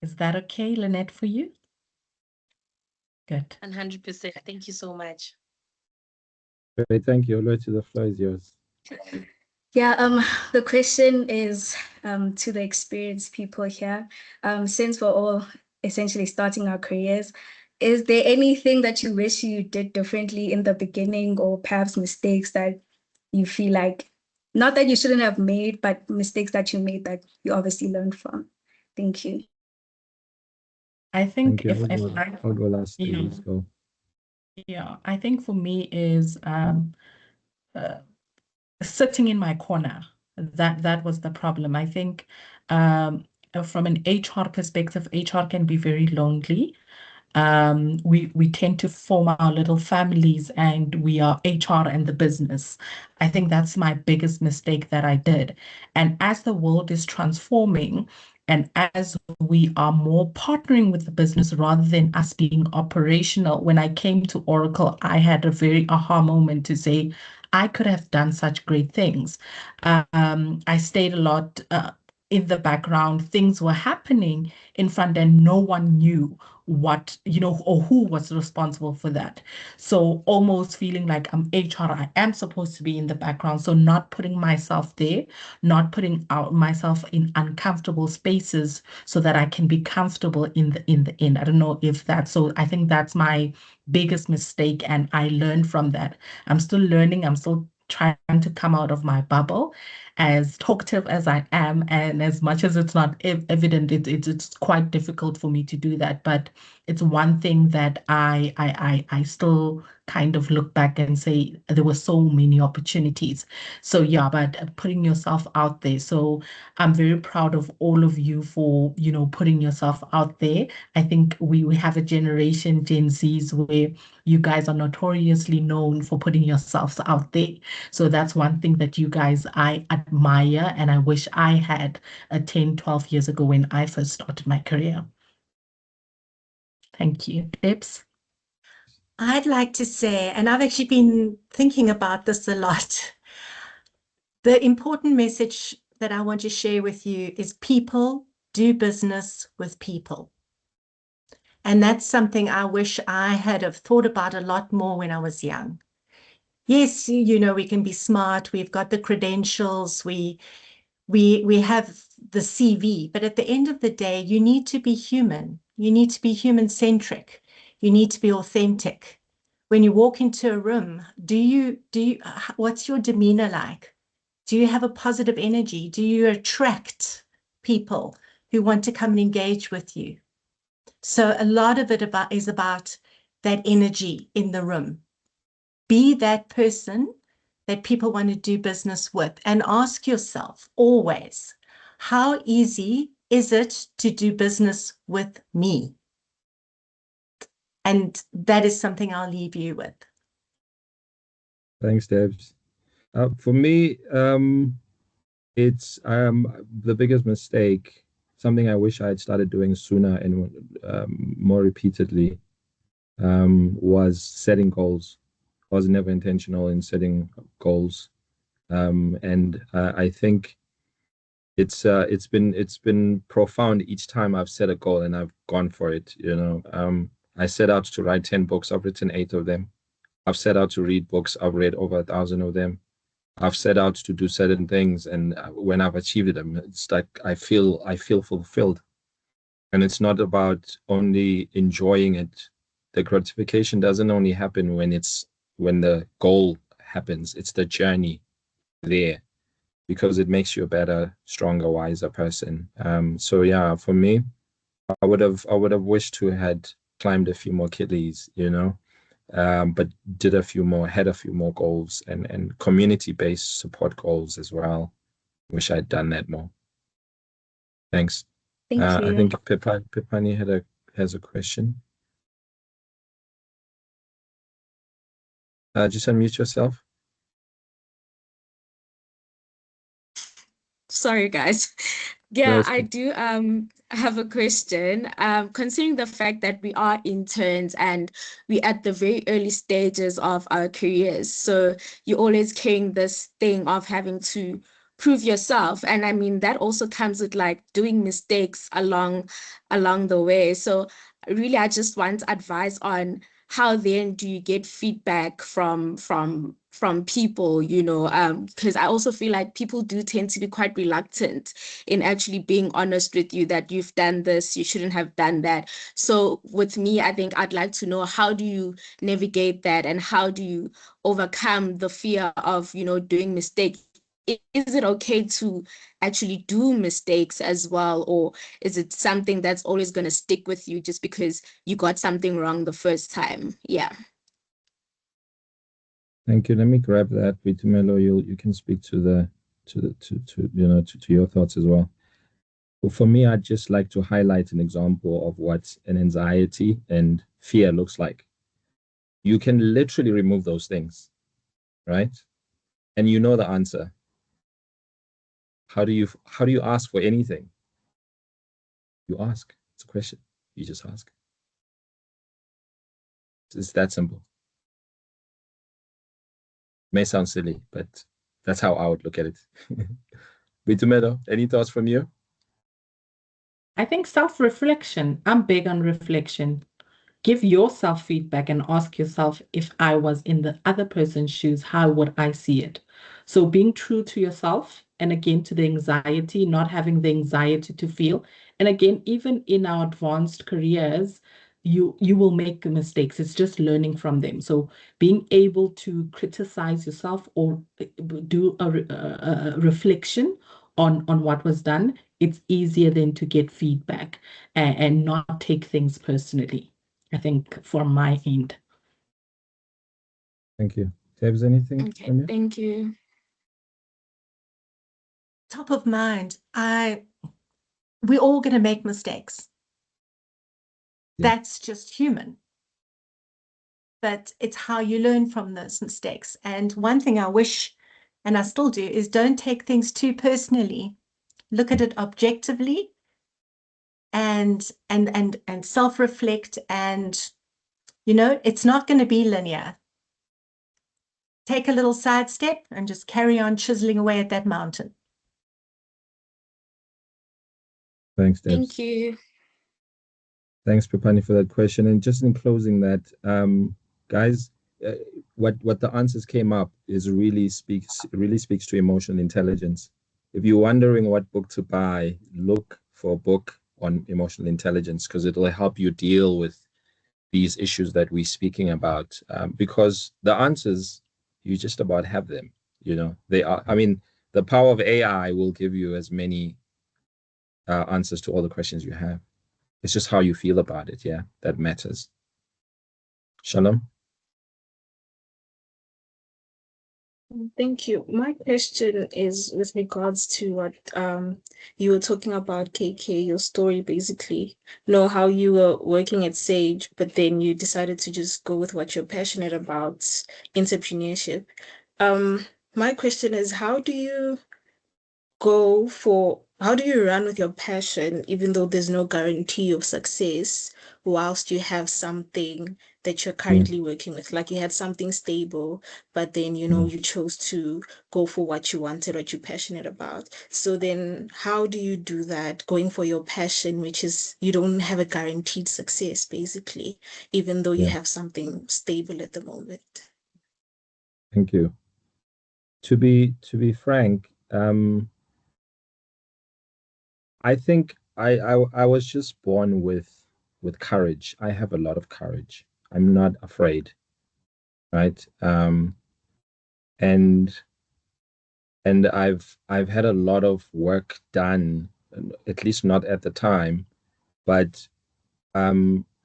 Is that okay, Lynette, for you? Good. 100%. Thank you so much. Great, thank you. Olwethu, the floor is yours. Yeah, the question is to the experienced people here. Since we're all essentially starting our careers, is there anything that you wish you did differently in the beginning, or perhaps mistakes that you feel like, not that you shouldn't have made, but mistakes that you made that you obviously learned from? Thank you. I think I'll go last. Let's go. Yeah, I think for me is sitting in my corner. That was the problem. I think from an HR perspective, HR can be very lonely. We tend to form our little families and we are HR and the business. I think that's my biggest mistake that I did. And as the world is transforming and as we are more partnering with the business rather than us being operational, when I came to Oracle, I had a very aha moment to say, I could have done such great things. I stayed a lot in the background, things were happening in front and no one knew what, or who was responsible for that. So almost feeling like I'm HR, I am supposed to be in the background. So not putting myself there, not putting out myself in uncomfortable spaces so that I can be comfortable in the end. I don't know if that's, so I think that's my biggest mistake. And I learned from that. I'm still learning. I'm still trying to come out of my bubble, as talkative as I am, and as much as it's not evident, it's quite difficult for me to do that. But it's one thing that I still kind of look back and say there were so many opportunities. So yeah, but putting yourself out there. So I'm very proud of all of you for, putting yourself out there. I think we have a generation, Gen Zs, where you guys are notoriously known for putting yourselves out there. So that's one thing that you guys, I admire, and I wish I had 10, 12 years ago when I first started my career. Thank you. Debs? I'd like to say, and I've actually been thinking about this a lot, the important message that I want to share with you is people do business with people. And that's something I wish I had have thought about a lot more when I was young. Yes, we can be smart, we've got the credentials, we have the CV, but at the end of the day, you need to be human. You need to be human-centric. You need to be authentic. When you walk into a room, what's your demeanor like? Do you have a positive energy? Do you attract people who want to come and engage with you? So a lot of it is about that energy in the room. Be that person that people want to do business with, and ask yourself always, how easy is it to do business with me? And that is something I'll leave you with. Thanks, Debs. For me, it's the biggest mistake, something I wish I had started doing sooner and more repeatedly, was setting goals. I was never intentional in setting goals. And I think it's been profound each time I've set a goal and I've gone for it. I set out to write 10 books. I've written 8 of them. I've set out to read books. I've read over 1,000 of them. I've set out to do certain things, and when I've achieved them, it's like I feel fulfilled. And it's not about only enjoying it. The gratification doesn't only happen when the goal happens. It's the journey there, because it makes you a better, stronger, wiser person. So yeah, for me, I would have wished to had climbed a few more Achilles, but had a few more goals and community-based support goals as well. Wish I'd done that more. Thanks. Thank you. I think Pipani has a question. Just unmute yourself. Sorry, guys. No, Yeah, it's I good. do have a question. Considering the fact that we are interns and we're at the very early stages of our careers, so you're always carrying this thing of having to prove yourself. And I mean, that also comes with like doing mistakes along the way. So really, I just want advice on how then do you get feedback from people, because I also feel like people do tend to be quite reluctant in actually being honest with you that you've done this, you shouldn't have done that. So with me, I think I'd like to know, how do you navigate that, and how do you overcome the fear of, doing mistakes? Is it okay to actually do mistakes as well, or is it something that's always going to stick with you just because you got something wrong the first time? Yeah. Thank you. Let me grab that. Boitumelo, you can speak to your thoughts as well. Well, for me, I'd just like to highlight an example of what an anxiety and fear looks like. You can literally remove those things, right? And you know the answer. How do you ask for anything? You ask. It's a question. You just ask. It's that simple. May sound silly, but that's how I would look at it. Boitumelo, any thoughts from you? I think self-reflection. I'm big on reflection. Give yourself feedback and ask yourself, if I was in the other person's shoes, how would I see it? So being true to yourself, and again to the anxiety, not having the anxiety to feel. And again, even in our advanced careers, you will make mistakes. It's just learning from them. So being able to criticize yourself or do a reflection on what was done, it's easier then to get feedback and not take things personally. I think from my end. Thank you. Debs, anything Okay, from you? thank you. Top of mind, we're all going to make mistakes. That's just human. But it's how you learn from those mistakes. And one thing I wish, and I still do, is don't take things too personally. Look at it objectively and self-reflect, and it's not going to be linear. Take a little sidestep and just carry on chiseling away at that mountain. Thanks, Debs. Thank you. Thanks, Pepani, for that question. And just in closing that, guys, what the answers came up is really speaks to emotional intelligence. If you're wondering what book to buy, look for a book on emotional intelligence, because it'll help you deal with these issues that we're speaking about. Because the answers, you just about have them. They are. I mean, the power of AI will give you as many answers to all the questions you have. It's just how you feel about it, that matters. Shalom. Thank you. My question is with regards to what you were talking about, KK, your story basically. Know how you were working at SAOUG, but then you decided to just go with what you're passionate about, entrepreneurship. My question is, how do you run with your passion, even though there's no guarantee of success, whilst you have something that you're currently working with? Like you had something stable, but then, you chose to go for what you wanted, what you're passionate about. So then how do you do that, going for your passion, which is you don't have a guaranteed success, basically, even though you have something stable at the moment? Thank you. To be frank, I think I was just born with courage. I have a lot of courage. I'm not afraid, right? And I've had a lot of work done, at least not at the time, but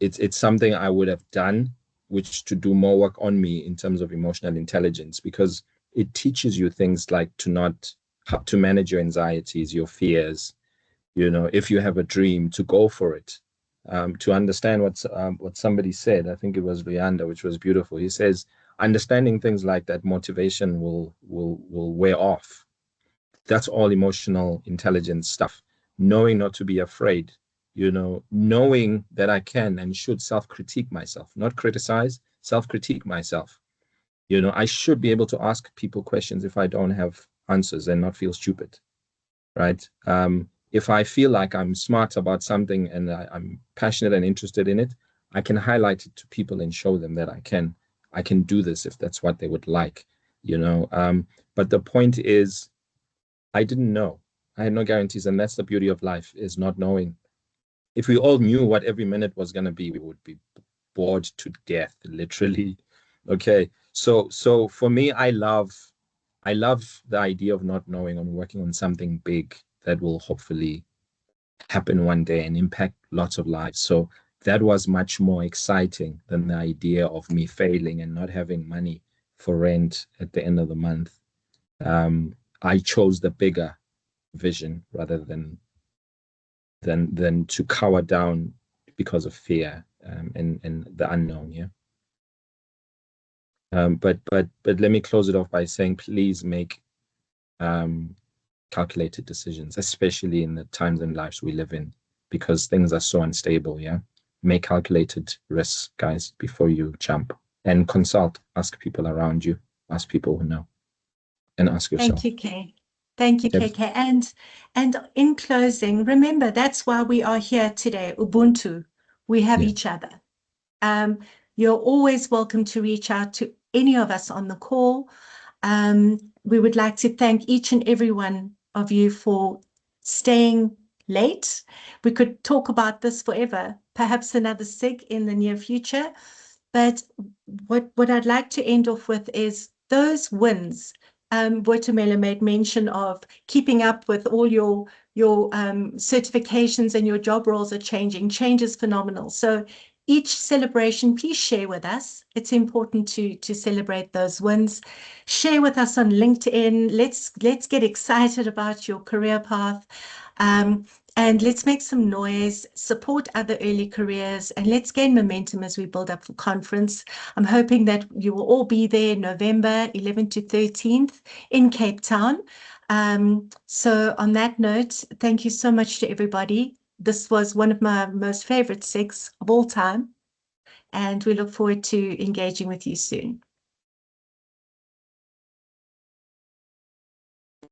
it's something I would have done, which to do more work on me in terms of emotional intelligence, because it teaches you things like how to manage your anxieties, your fears. If you have a dream, to go for it, to understand what somebody said. I think it was Leander, which was beautiful. He says, understanding things like that, motivation will wear off. That's all emotional intelligence stuff. Knowing not to be afraid, knowing that I can and should self-critique myself, not criticize, self-critique myself. I should be able to ask people questions if I don't have answers and not feel stupid, right? If I feel like I'm smart about something and I'm passionate and interested in it, I can highlight it to people and show them that I can do this if that's what they would like, But the point is, I didn't know. I had no guarantees, and that's the beauty of life, is not knowing. If we all knew what every minute was going to be, we would be bored to death, literally. Okay, so for me, I love the idea of not knowing and working on something big that will hopefully happen one day and impact lots of lives. So that was much more exciting than the idea of me failing and not having money for rent at the end of the month. I chose the bigger vision rather than to cower down because of fear and the unknown. But let me close it off by saying, please make calculated decisions, especially in the times and lives we live in, because things are so unstable. Make calculated risks, guys, before you jump, and consult. Ask people around you, ask people who know, and ask yourself. Thank you, Kay. Thank you, Yep. KK. And in closing, remember, that's why we are here today, Ubuntu. We have Yeah. each other. You're always welcome to reach out to any of us on the call. We would like to thank each and every one of you for staying late. We could talk about this forever, perhaps another SIG in the near future. But what I'd like to end off with is those wins. Boitumelo made mention of keeping up with all your certifications, and your job roles are changing. Change is phenomenal. So each celebration, please share with us. It's important to celebrate those wins. Share with us on LinkedIn. Let's get excited about your career path. And let's make some noise, support other early careers, and let's gain momentum as we build up for conference. I'm hoping that you will all be there November 11th to 13th in Cape Town. So on that note, thank you so much to everybody. This was one of my most favorite SIGs of all time, and we look forward to engaging with you soon.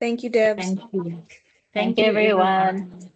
Thank you, Debs. Thank you, everyone.